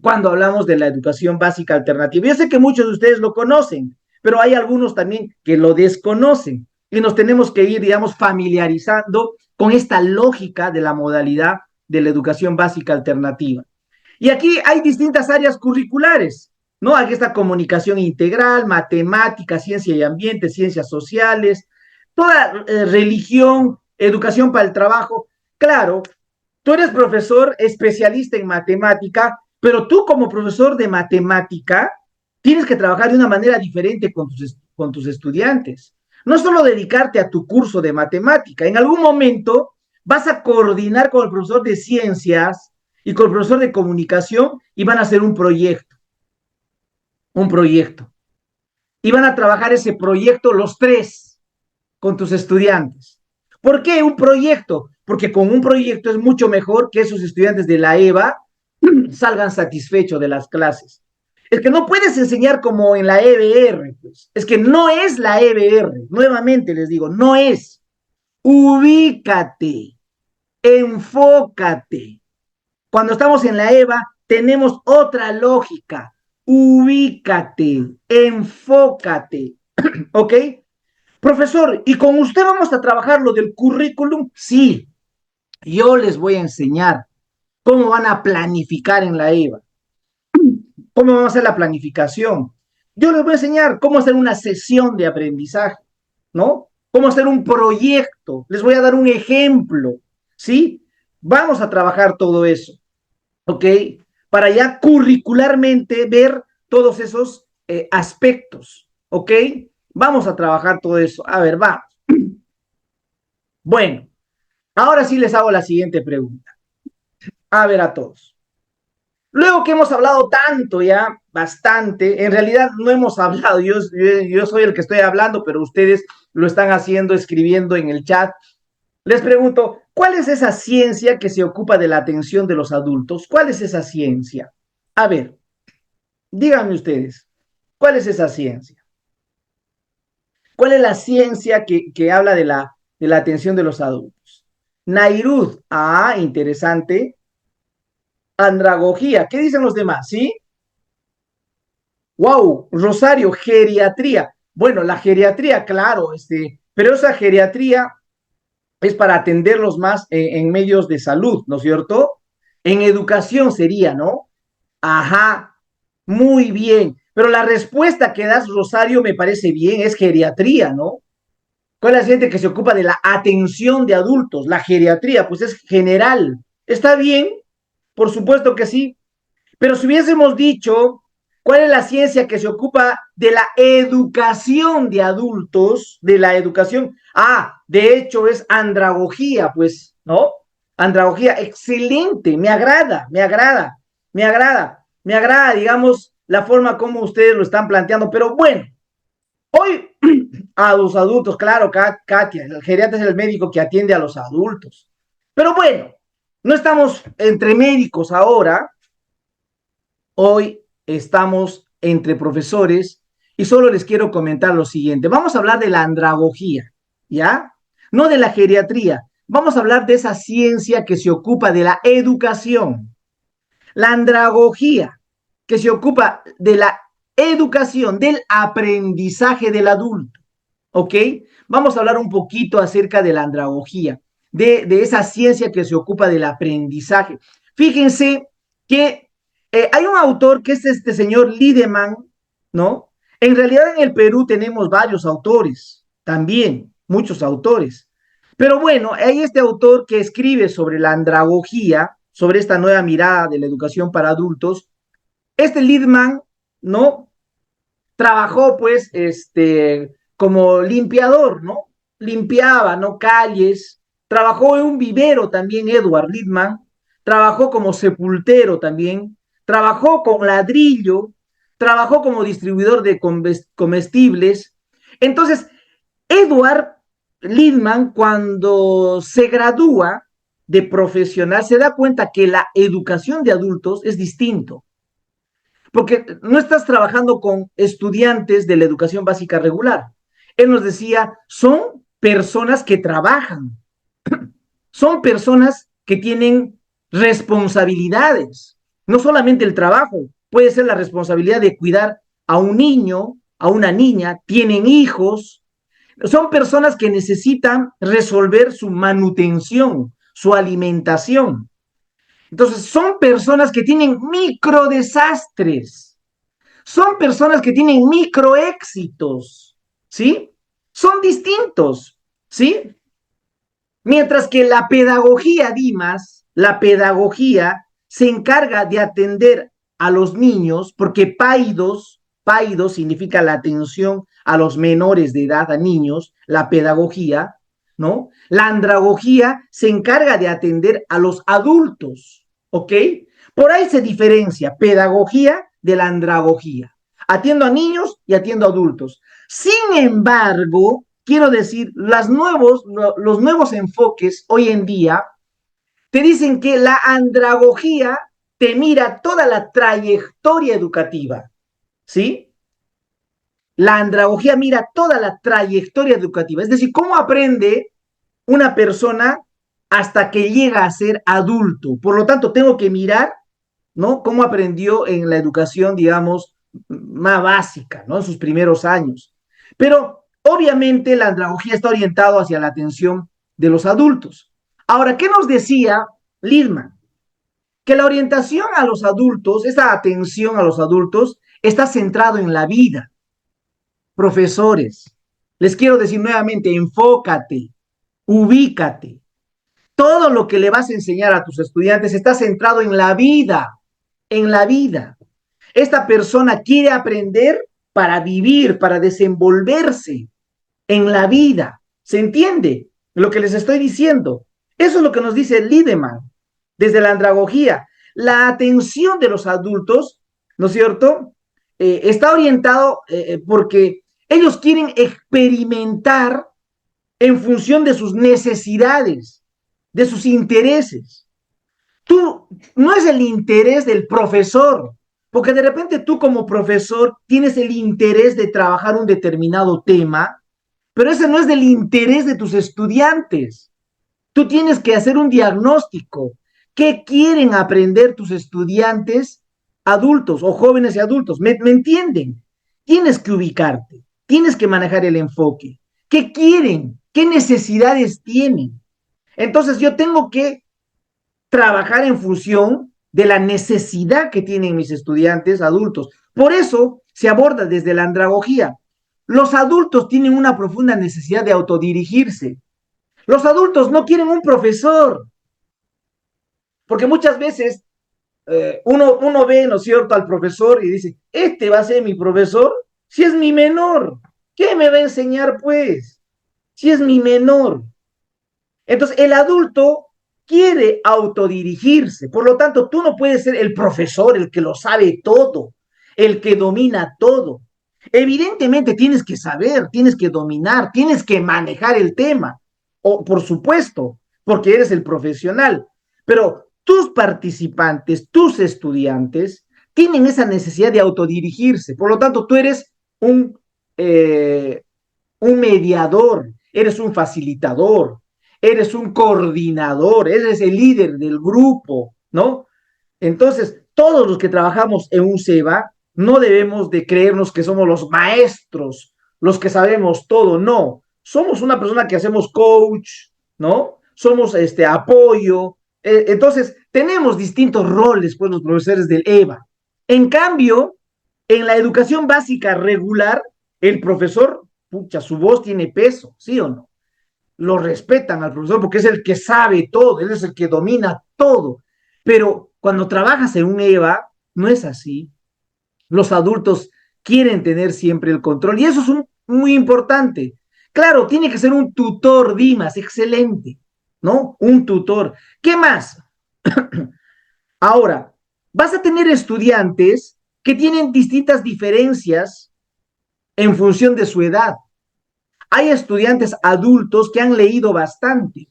cuando hablamos de la educación básica alternativa. Yo sé que muchos de ustedes lo conocen, pero hay algunos también que lo desconocen y nos tenemos que ir, digamos, familiarizando con esta lógica de la modalidad de la educación básica alternativa. Y aquí hay distintas áreas curriculares, ¿no? Aquí está comunicación integral, matemáticas, ciencia y ambiente, ciencias sociales, toda religión, educación para el trabajo. Claro, tú eres profesor especialista en matemática, pero tú como profesor de matemática tienes que trabajar de una manera diferente con tus estudiantes. No solo dedicarte a tu curso de matemática, en algún momento vas a coordinar con el profesor de ciencias y con el profesor de comunicación y van a hacer un proyecto. Un proyecto. Y van a trabajar ese proyecto los 3 con tus estudiantes. ¿Por qué un proyecto? Porque con un proyecto es mucho mejor que esos estudiantes de la EVA salgan satisfechos de las clases. Es que no puedes enseñar como en la EBR, pues. Es que no es la EBR. Nuevamente les digo, no es. Ubícate, enfócate. Cuando estamos en la EVA, tenemos otra lógica. Ubícate, enfócate. ¿Ok? Profesor, ¿y con usted vamos a trabajar lo del currículum? Sí, yo les voy a enseñar cómo van a planificar en la EVA, cómo vamos a hacer la planificación. Yo les voy a enseñar cómo hacer una sesión de aprendizaje, ¿no? Cómo hacer un proyecto. Les voy a dar un ejemplo, ¿sí? Vamos a trabajar todo eso, ¿ok? Para ya curricularmente ver todos esos aspectos, ¿ok? Vamos a trabajar todo eso. A ver, vamos. Bueno, ahora sí les hago la siguiente pregunta. A ver a todos. Luego que hemos hablado tanto ya, bastante, en realidad no hemos hablado, yo soy el que estoy hablando, pero ustedes lo están haciendo, escribiendo en el chat. Les pregunto, ¿cuál es esa ciencia que se ocupa de la atención de los adultos? ¿Cuál es esa ciencia? A ver, díganme ustedes, ¿cuál es esa ciencia? ¿Cuál es la ciencia que habla de la atención de los adultos? Nairud, ah, interesante. Andragogía, ¿qué dicen los demás? ¿Sí? Wow, Rosario, geriatría. Bueno, la geriatría, claro, pero esa geriatría es para atenderlos más en medios de salud, ¿no es cierto? En educación sería, ¿no? Ajá, muy bien. Pero la respuesta que das, Rosario, me parece bien, es geriatría, ¿no? ¿Cuál es la gente que se ocupa de la atención de adultos? La geriatría, pues es general. ¿Está bien? Por supuesto que sí. Pero si hubiésemos dicho, ¿cuál es la ciencia que se ocupa de la educación de adultos? De la educación. Ah, de hecho es andragogía, pues, ¿no? Andragogía, excelente, me agrada, me agrada, me agrada, me agrada, digamos, la forma como ustedes lo están planteando. Pero bueno, hoy a los adultos, claro, Katia, el geriatra es el médico que atiende a los adultos. Pero bueno, no estamos entre médicos ahora. Hoy estamos entre profesores y solo les quiero comentar lo siguiente. Vamos a hablar de la andragogía, ¿ya? No de la geriatría. Vamos a hablar de esa ciencia que se ocupa de la educación. La andragogía, que se ocupa de la educación, del aprendizaje del adulto, ¿ok? Vamos a hablar un poquito acerca de la andragogía, de esa ciencia que se ocupa del aprendizaje. Fíjense que hay un autor que es este señor Liedemann, ¿no? En realidad en el Perú tenemos varios autores, también, muchos autores. Pero bueno, hay este autor que escribe sobre la andragogía, sobre esta nueva mirada de la educación para adultos. Este Liedemann, ¿no? Trabajó pues como limpiador, ¿no? Limpiaba, ¿no? Calles, trabajó en un vivero también Edward Littman, trabajó como sepultero también, trabajó con ladrillo, trabajó como distribuidor de comestibles. Entonces, Edward Littman, cuando se gradúa de profesional, se da cuenta que la educación de adultos es distinto porque no estás trabajando con estudiantes de la educación básica regular. Él nos decía, son personas que trabajan, son personas que tienen responsabilidades, no solamente el trabajo, puede ser la responsabilidad de cuidar a un niño, a una niña, tienen hijos, son personas que necesitan resolver su manutención, su alimentación. Entonces, son personas que tienen microdesastres, son personas que tienen microéxitos, ¿sí? Son distintos, ¿sí? Mientras que la pedagogía, Dimas, la pedagogía se encarga de atender a los niños, porque paidos significa la atención a los menores de edad, a niños, la pedagogía, ¿no? La andragogía se encarga de atender a los adultos, ¿ok? Por ahí se diferencia pedagogía de la andragogía. Atiendo a niños y atiendo a adultos. Sin embargo, quiero decir, los nuevos enfoques hoy en día te dicen que la andragogía te mira toda la trayectoria educativa. ¿sí? La andragogía mira toda la trayectoria educativa, es decir, cómo aprende una persona hasta que llega a ser adulto. Por lo tanto, tengo que mirar, ¿no? Cómo aprendió en la educación, digamos, más básica, ¿no? En sus primeros años. Pero obviamente la andragogía está orientada hacia la atención de los adultos. Ahora, ¿qué nos decía Lidman? Que la orientación a los adultos, esa atención a los adultos, está centrado en la vida. Profesores, les quiero decir nuevamente, enfócate, ubícate. Todo lo que le vas a enseñar a tus estudiantes está centrado en la vida, en la vida. Esta persona quiere aprender para vivir, para desenvolverse en la vida. ¿Se entiende lo que les estoy diciendo? Eso es lo que nos dice Liedemann desde la andragogía. La atención de los adultos, ¿no es cierto? Está orientado porque ellos quieren experimentar en función de sus necesidades, de sus intereses. Tú, no es el interés del profesor, porque de repente tú como profesor tienes el interés de trabajar un determinado tema, pero ese no es del interés de tus estudiantes. Tú tienes que hacer un diagnóstico. ¿Qué quieren aprender tus estudiantes adultos o jóvenes y adultos? ¿Me entienden? Tienes que ubicarte, tienes que manejar el enfoque. ¿Qué quieren? ¿Qué necesidades tienen? Entonces yo tengo que trabajar en función de la necesidad que tienen mis estudiantes adultos. Por eso se aborda desde la andragogía. Los adultos tienen una profunda necesidad de autodirigirse. Los adultos no quieren un profesor, porque muchas veces uno ve, ¿no es cierto?, al profesor y dice, este va a ser mi profesor, si es mi menor, ¿qué me va a enseñar pues? Si es mi menor. Entonces, el adulto quiere autodirigirse, por lo tanto, tú no puedes ser el profesor, el que lo sabe todo, el que domina todo. Evidentemente tienes que saber, tienes que dominar, tienes que manejar el tema, o por supuesto, porque eres el profesional, pero tus participantes, tus estudiantes, tienen esa necesidad de autodirigirse, por lo tanto, tú eres un mediador, eres un facilitador, eres un coordinador, eres el líder del grupo, ¿no? Entonces, todos los que trabajamos en un SEBA no debemos de creernos que somos los maestros, los que sabemos todo, no. Somos una persona que hacemos coach, ¿no? Somos apoyo. Entonces, tenemos distintos roles, pues, los profesores del EVA. En cambio, en la educación básica regular, el profesor, pucha, su voz tiene peso, ¿sí o no? Lo respetan al profesor porque es el que sabe todo, él es el que domina todo. Pero cuando trabajas en un EVA, no es así. Los adultos quieren tener siempre el control y eso es muy importante. Claro, tiene que ser un tutor, Dimas, excelente, ¿no? Un tutor. ¿Qué más? Ahora, vas a tener estudiantes que tienen distintas diferencias en función de su edad. Hay estudiantes adultos que han leído bastante.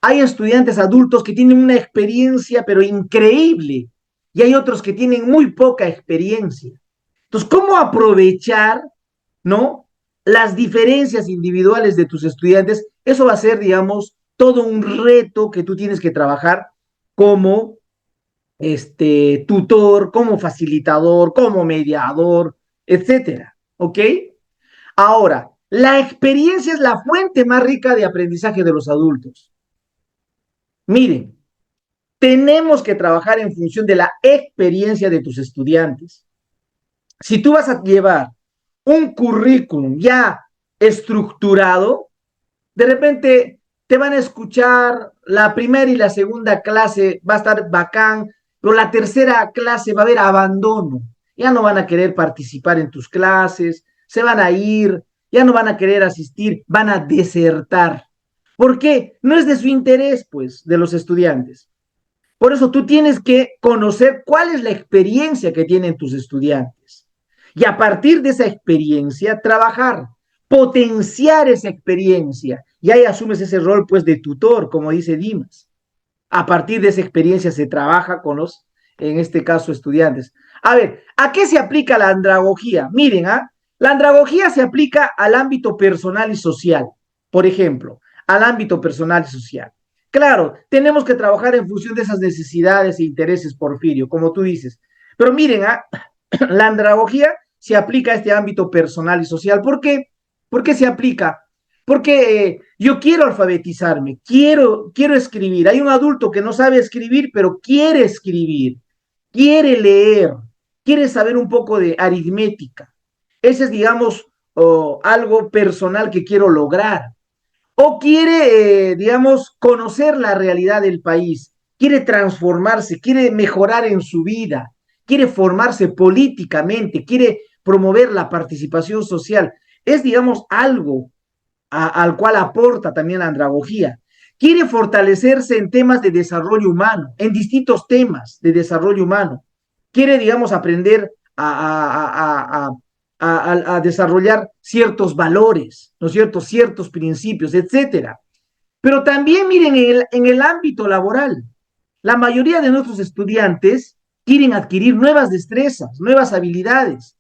Hay estudiantes adultos que tienen una experiencia, pero increíble. Y hay otros que tienen muy poca experiencia. Entonces, ¿cómo aprovechar, ¿no?, las diferencias individuales de tus estudiantes? Eso va a ser, digamos, todo un reto que tú tienes que trabajar como tutor, como facilitador, como mediador, etcétera. ¿Ok? Ahora, la experiencia es la fuente más rica de aprendizaje de los adultos. Miren, tenemos que trabajar en función de la experiencia de tus estudiantes. Si tú vas a llevar un currículum ya estructurado, de repente te van a escuchar la primera y la segunda clase, va a estar bacán, pero la tercera clase va a haber abandono. Ya no van a querer participar en tus clases, se van a ir, ya no van a querer asistir, van a desertar. ¿Por qué? No es de su interés, pues, de los estudiantes. Por eso tú tienes que conocer cuál es la experiencia que tienen tus estudiantes. Y a partir de esa experiencia, trabajar, potenciar esa experiencia. Y ahí asumes ese rol, pues, de tutor, como dice Dimas. A partir de esa experiencia se trabaja con los, en este caso, estudiantes. A ver, ¿a qué se aplica la andragogía? Miren, la andragogía se aplica al ámbito personal y social, por ejemplo, al ámbito personal y social. Claro, tenemos que trabajar en función de esas necesidades e intereses, Porfirio, como tú dices. Pero miren, la andragogía se aplica a este ámbito personal y social. ¿Por qué? ¿Por qué se aplica? Porque yo quiero alfabetizarme, quiero escribir. Hay un adulto que no sabe escribir, pero quiere escribir, quiere leer, quiere saber un poco de aritmética. Ese es, digamos, algo personal que quiero lograr. O quiere, digamos, conocer la realidad del país, quiere transformarse, quiere mejorar en su vida, quiere formarse políticamente, quiere promover la participación social. Es, digamos, algo al cual aporta también la andragogía. Quiere fortalecerse en temas de desarrollo humano, en distintos temas de desarrollo humano. Quiere, digamos, aprender a desarrollar ciertos valores, ¿no es cierto? Ciertos principios, etcétera. Pero también miren en el ámbito laboral. La mayoría de nuestros estudiantes quieren adquirir nuevas destrezas, nuevas habilidades,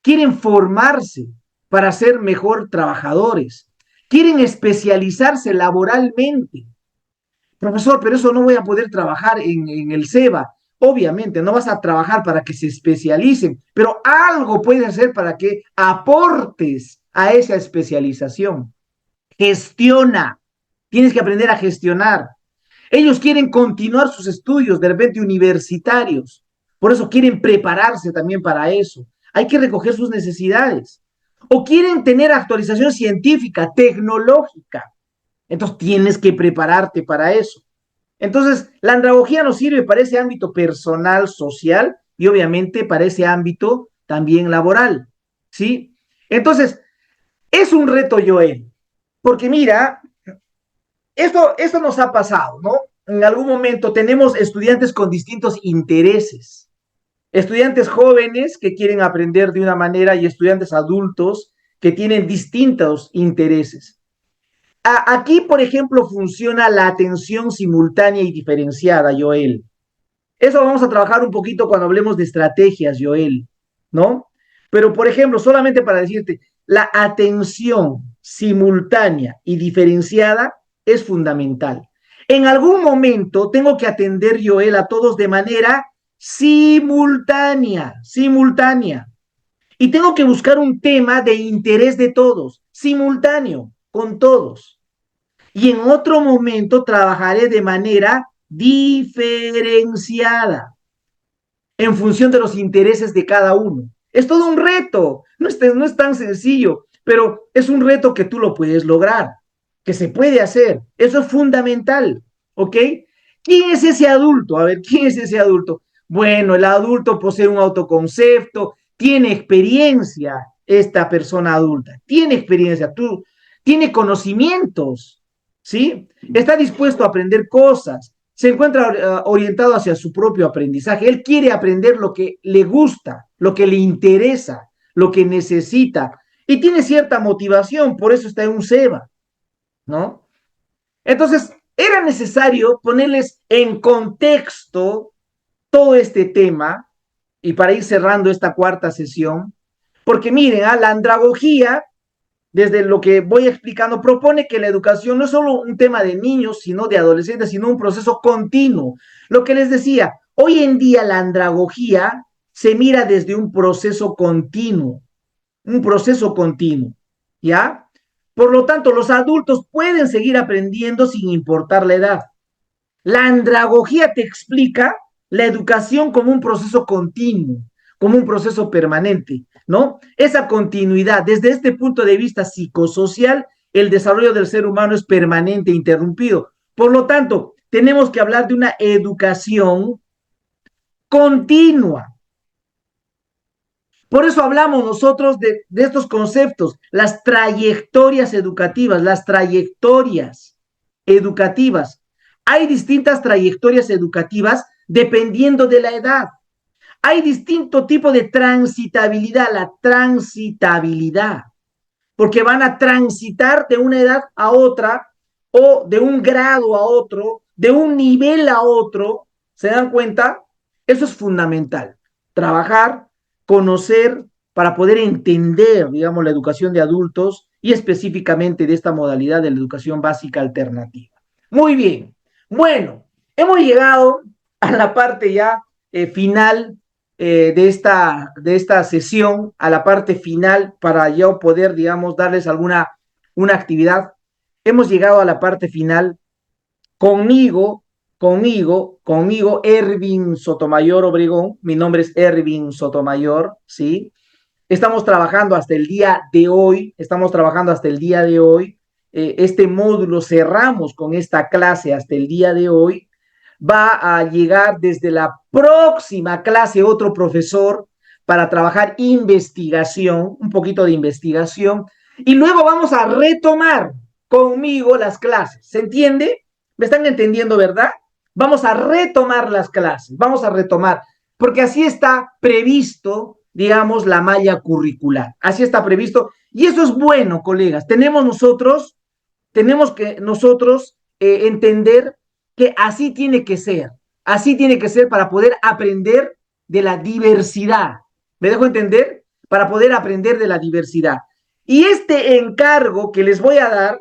quieren formarse para ser mejor trabajadores, quieren especializarse laboralmente. Profesor, pero eso no voy a poder trabajar en el SEBA. Obviamente, no vas a trabajar para que se especialicen, pero algo puedes hacer para que aportes a esa especialización. Gestiona. Tienes que aprender a gestionar. Ellos quieren continuar sus estudios, de repente universitarios. Por eso quieren prepararse también para eso. Hay que recoger sus necesidades. O quieren tener actualización científica, tecnológica. Entonces tienes que prepararte para eso. Entonces, la andragogía nos sirve para ese ámbito personal, social y obviamente para ese ámbito también laboral. ¿Sí? Entonces, es un reto, Joel, porque mira, esto nos ha pasado, ¿no? En algún momento tenemos estudiantes con distintos intereses, estudiantes jóvenes que quieren aprender de una manera y estudiantes adultos que tienen distintos intereses. Aquí, por ejemplo, funciona la atención simultánea y diferenciada, Joel. Eso vamos a trabajar un poquito cuando hablemos de estrategias, Joel, ¿no? Pero, por ejemplo, solamente para decirte, la atención simultánea y diferenciada es fundamental. En algún momento tengo que atender, Joel, a todos de manera simultánea, simultánea. Y tengo que buscar un tema de interés de todos, simultáneo, con todos. Y en otro momento trabajaré de manera diferenciada en función de los intereses de cada uno. Es todo un reto, no es tan sencillo, pero es un reto que tú lo puedes lograr, que se puede hacer. Eso es fundamental, ¿ok? ¿Quién es ese adulto? A ver, ¿quién es ese adulto? Bueno, el adulto posee un autoconcepto, tiene experiencia, esta persona adulta, tiene experiencia, tiene conocimientos, ¿sí? Está dispuesto a aprender cosas, se encuentra orientado hacia su propio aprendizaje. Él quiere aprender lo que le gusta, lo que le interesa, lo que necesita. Y tiene cierta motivación, por eso está en un SEBA, ¿no? Entonces, era necesario ponerles en contexto todo este tema, y para ir cerrando esta cuarta sesión, porque miren, la andragogía desde lo que voy explicando, propone que la educación no es solo un tema de niños, sino de adolescentes, sino un proceso continuo. Lo que les decía, hoy en día la andragogía se mira desde un proceso continuo, ¿ya? Por lo tanto, los adultos pueden seguir aprendiendo sin importar la edad. La andragogía te explica la educación como un proceso continuo, como un proceso permanente, ¿no? Esa continuidad, desde este punto de vista psicosocial, el desarrollo del ser humano es permanente, interrumpido. Por lo tanto, tenemos que hablar de una educación continua. Por eso hablamos nosotros de estos conceptos, las trayectorias educativas, las trayectorias educativas. Hay distintas trayectorias educativas dependiendo de la edad. Hay distinto tipo de transitabilidad, la transitabilidad, porque van a transitar de una edad a otra o de un grado a otro, de un nivel a otro. ¿Se dan cuenta? Eso es fundamental. trabajar, conocer, para poder entender, digamos, la educación de adultos y específicamente de esta modalidad de la educación básica alternativa. Muy bien. Bueno, hemos llegado a la parte ya final de esta sesión, a la parte final para yo poder, digamos, darles una actividad. Hemos llegado a la parte final conmigo, Ervin Sotomayor Obregón. Mi nombre es Ervin Sotomayor, ¿sí? Estamos trabajando hasta el día de hoy, este módulo cerramos con esta clase hasta el día de hoy. Va a llegar desde la próxima clase otro profesor para trabajar investigación, un poquito de investigación, y luego vamos a retomar conmigo las clases. ¿Se entiende? ¿Me están entendiendo, verdad? Vamos a retomar las clases, vamos a retomar, porque así está previsto, digamos, la malla curricular. Así está previsto. Y eso es bueno, colegas. Tenemos que nosotros entender que así tiene que ser para poder aprender de la diversidad. ¿Me dejo entender? Para poder aprender de la diversidad. Y este encargo que les voy a dar,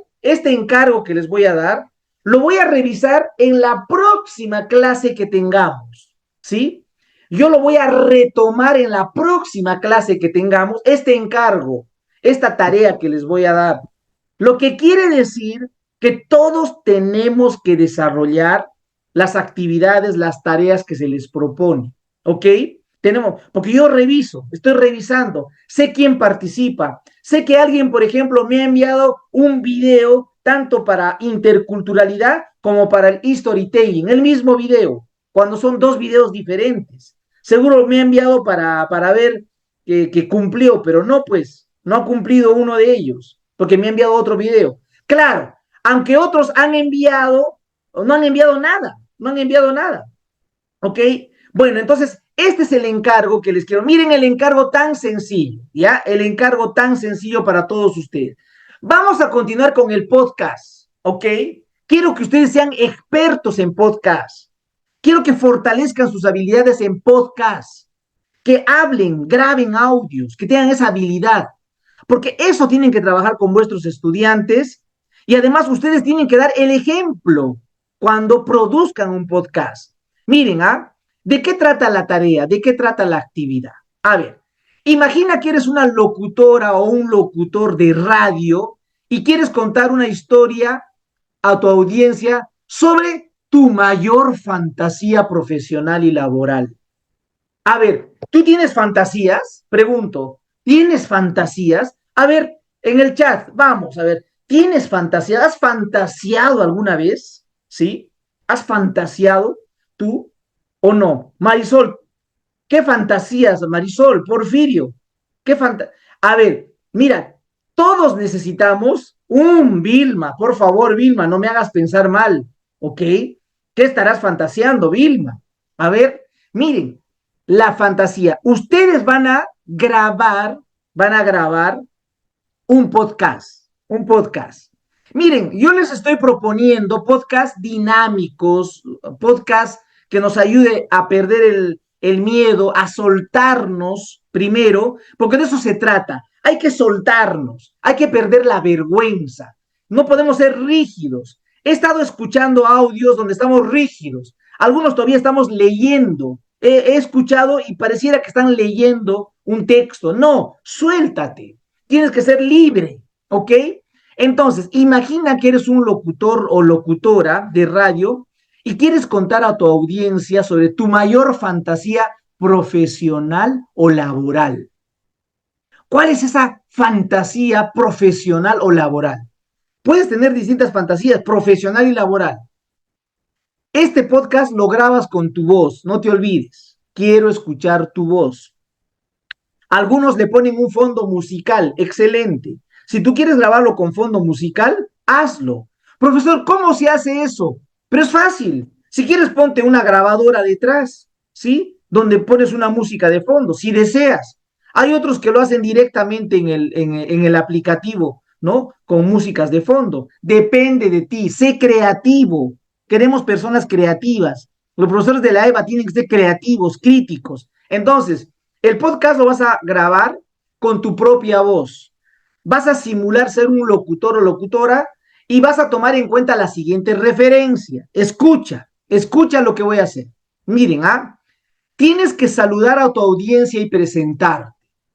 lo voy a revisar en la próxima clase que tengamos, ¿sí? Yo lo voy a retomar en la próxima clase que tengamos, este encargo, esta tarea que les voy a dar. Lo que quiere decir que todos tenemos que desarrollar las actividades, las tareas que se les propone, ¿ok? Porque yo estoy revisando, sé quién participa, sé que alguien, por ejemplo, me ha enviado un video tanto para interculturalidad como para el storytelling, el mismo video, cuando son dos videos diferentes. Seguro me ha enviado para ver que cumplió, pero no, pues, no ha cumplido uno de ellos, porque me ha enviado otro video. Claro, aunque otros han enviado, no han enviado nada, ¿ok? Bueno, entonces, este es el encargo que les quiero. Miren el encargo tan sencillo, ¿ya? El encargo tan sencillo para todos ustedes. Vamos a continuar con el podcast, ¿ok? Quiero que ustedes sean expertos en podcast. Quiero que fortalezcan sus habilidades en podcast, que hablen, graben audios, que tengan esa habilidad, porque eso tienen que trabajar con vuestros estudiantes y además ustedes tienen que dar el ejemplo cuando produzcan un podcast. Miren, ¿de qué trata la tarea? ¿De qué trata la actividad? A ver, imagina que eres una locutora o un locutor de radio y quieres contar una historia a tu audiencia sobre tu mayor fantasía profesional y laboral. A ver, ¿tú tienes fantasías? Pregunto, ¿tienes fantasías? A ver, en el chat, vamos, a ver, ¿tienes fantasía? ¿Has fantaseado alguna vez? ¿Sí? ¿Has fantaseado tú o no? Marisol, ¿qué fantasías, Marisol? Porfirio, ¿qué fantasías? A ver, mira, todos necesitamos un Vilma, por favor, Vilma, no me hagas pensar mal, ¿ok? ¿Qué estarás fantaseando, Vilma? A ver, miren, la fantasía. Ustedes van a grabar un podcast. Miren, yo les estoy proponiendo podcasts dinámicos, podcasts que nos ayude a perder el miedo, a soltarnos primero, porque de eso se trata. Hay que soltarnos, hay que perder la vergüenza. No podemos ser rígidos. He estado escuchando audios donde estamos rígidos. Algunos todavía estamos leyendo. He escuchado y pareciera que están leyendo un texto. No, suéltate. Tienes que ser libre, ¿ok? Entonces, imagina que eres un locutor o locutora de radio y quieres contar a tu audiencia sobre tu mayor fantasía profesional o laboral. ¿Cuál es esa fantasía profesional o laboral? Puedes tener distintas fantasías, profesional y laboral. Este podcast lo grabas con tu voz, no te olvides. Quiero escuchar tu voz. Algunos le ponen un fondo musical, excelente. Si tú quieres grabarlo con fondo musical, hazlo. Profesor, ¿cómo se hace eso? Pero es fácil. Si quieres, ponte una grabadora detrás, ¿sí? Donde pones una música de fondo, si deseas. Hay otros que lo hacen directamente en el aplicativo, ¿no? Con músicas de fondo. Depende de ti. Sé creativo. Queremos personas creativas. Los profesores de la EVA tienen que ser creativos, críticos. Entonces, el podcast lo vas a grabar con tu propia voz. Vas a simular ser un locutor o locutora y vas a tomar en cuenta la siguiente referencia. Escucha lo que voy a hacer. Miren, tienes que saludar a tu audiencia y presentar.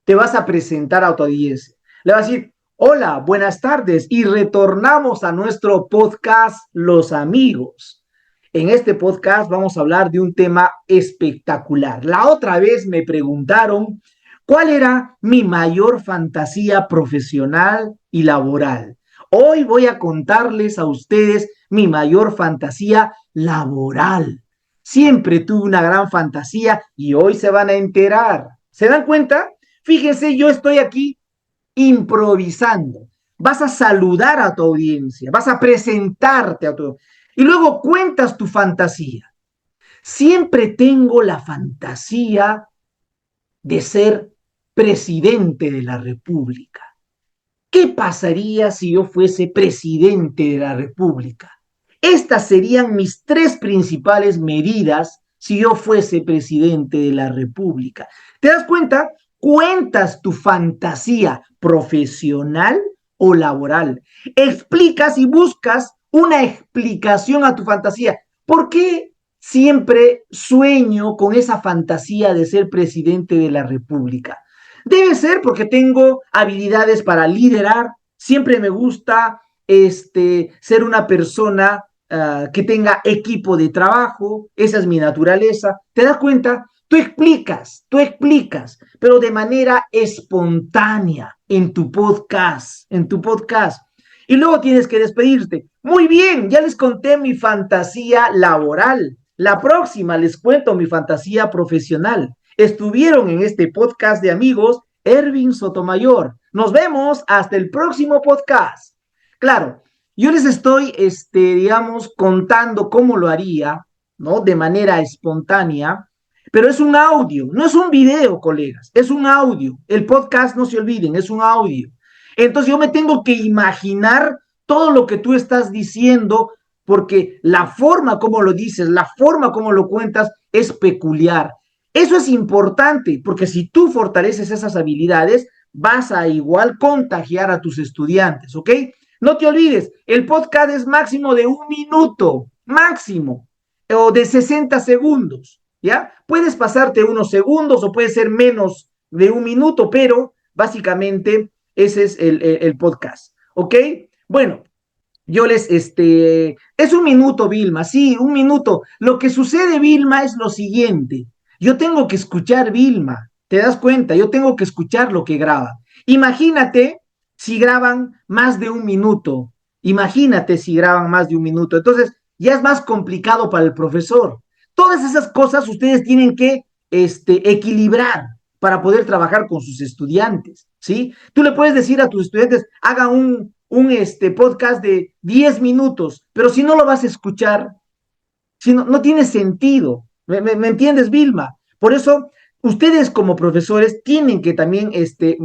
Te vas a presentar a tu audiencia. Le vas a decir, hola, buenas tardes y retornamos a nuestro podcast Los Amigos. En este podcast vamos a hablar de un tema espectacular. La otra vez me preguntaron cuál era mi mayor fantasía profesional y laboral. Hoy voy a contarles a ustedes mi mayor fantasía laboral. Siempre tuve una gran fantasía y hoy se van a enterar. ¿Se dan cuenta? Fíjense, yo estoy aquí improvisando. Vas a saludar a tu audiencia, vas a presentarte a tu... Y luego cuentas tu fantasía. Siempre tengo la fantasía de ser presidente de la República. ¿Qué pasaría si yo fuese presidente de la República? Estas serían mis tres principales medidas si yo fuese presidente de la República. ¿Te das cuenta? Cuentas tu fantasía profesional o laboral. Explicas y buscas una explicación a tu fantasía. ¿Por qué siempre sueño con esa fantasía de ser presidente de la República? Debe ser porque tengo habilidades para liderar. Siempre me gusta ser una persona que tenga equipo de trabajo. Esa es mi naturaleza. ¿Te das cuenta? Tú explicas, pero de manera espontánea en tu podcast. Y luego tienes que despedirte. Muy bien, ya les conté mi fantasía laboral. La próxima les cuento mi fantasía profesional. Estuvieron en este podcast de amigos Ervin Sotomayor. Nos vemos hasta el próximo podcast. Claro, yo les estoy, digamos, contando cómo lo haría, ¿no? De manera espontánea, pero es un audio, no es un video, colegas, es un audio. El podcast, no se olviden, es un audio. Entonces yo me tengo que imaginar todo lo que tú estás diciendo, porque la forma como lo dices, la forma como lo cuentas es peculiar. Eso es importante, porque si tú fortaleces esas habilidades, vas a igual contagiar a tus estudiantes, ¿ok? No te olvides, el podcast es máximo de 1 minuto, máximo, o de 60 segundos, ¿ya? Puedes pasarte unos segundos o puede ser menos de 1 minuto, pero básicamente ese es el podcast, ¿ok? Bueno, yo es 1 minuto, Vilma, sí, 1 minuto. Lo que sucede, Vilma, es lo siguiente. Yo tengo que escuchar, Vilma, ¿te das cuenta? Yo tengo que escuchar lo que graba. Imagínate si graban más de 1 minuto. Imagínate si graban más de 1 minuto. Entonces, ya es más complicado para el profesor. Todas esas cosas ustedes tienen que equilibrar para poder trabajar con sus estudiantes, ¿sí? Tú le puedes decir a tus estudiantes, hagan un podcast de 10 minutos, pero si no lo vas a escuchar, si no tiene sentido. ¿Me entiendes, Vilma? Por eso, ustedes como profesores tienen que también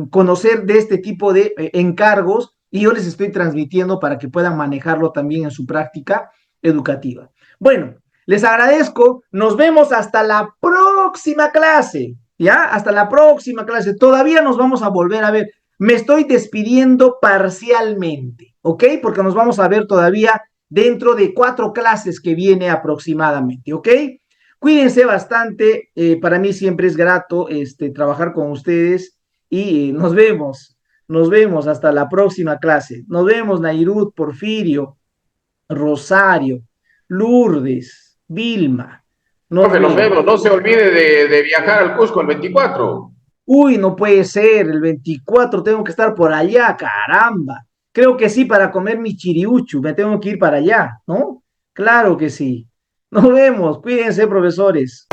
conocer de este tipo de encargos y yo les estoy transmitiendo para que puedan manejarlo también en su práctica educativa. Bueno, les agradezco. Nos vemos hasta la próxima clase. ¿Ya? Hasta la próxima clase. Todavía nos vamos a volver a ver. Me estoy despidiendo parcialmente, ¿ok? Porque nos vamos a ver todavía dentro de 4 clases que viene aproximadamente, ¿ok? Cuídense bastante. Para mí siempre es grato trabajar con ustedes y nos vemos hasta la próxima clase. Nos vemos, Nairut, Porfirio, Rosario, Lourdes, Vilma. Profe, nos vemos. No se olvide de viajar al Cusco el 24. Uy, no puede ser, el 24 tengo que estar por allá, caramba. Creo que sí, para comer mi chiriuchu, me tengo que ir para allá, ¿no? Claro que sí. Nos vemos, cuídense, profesores.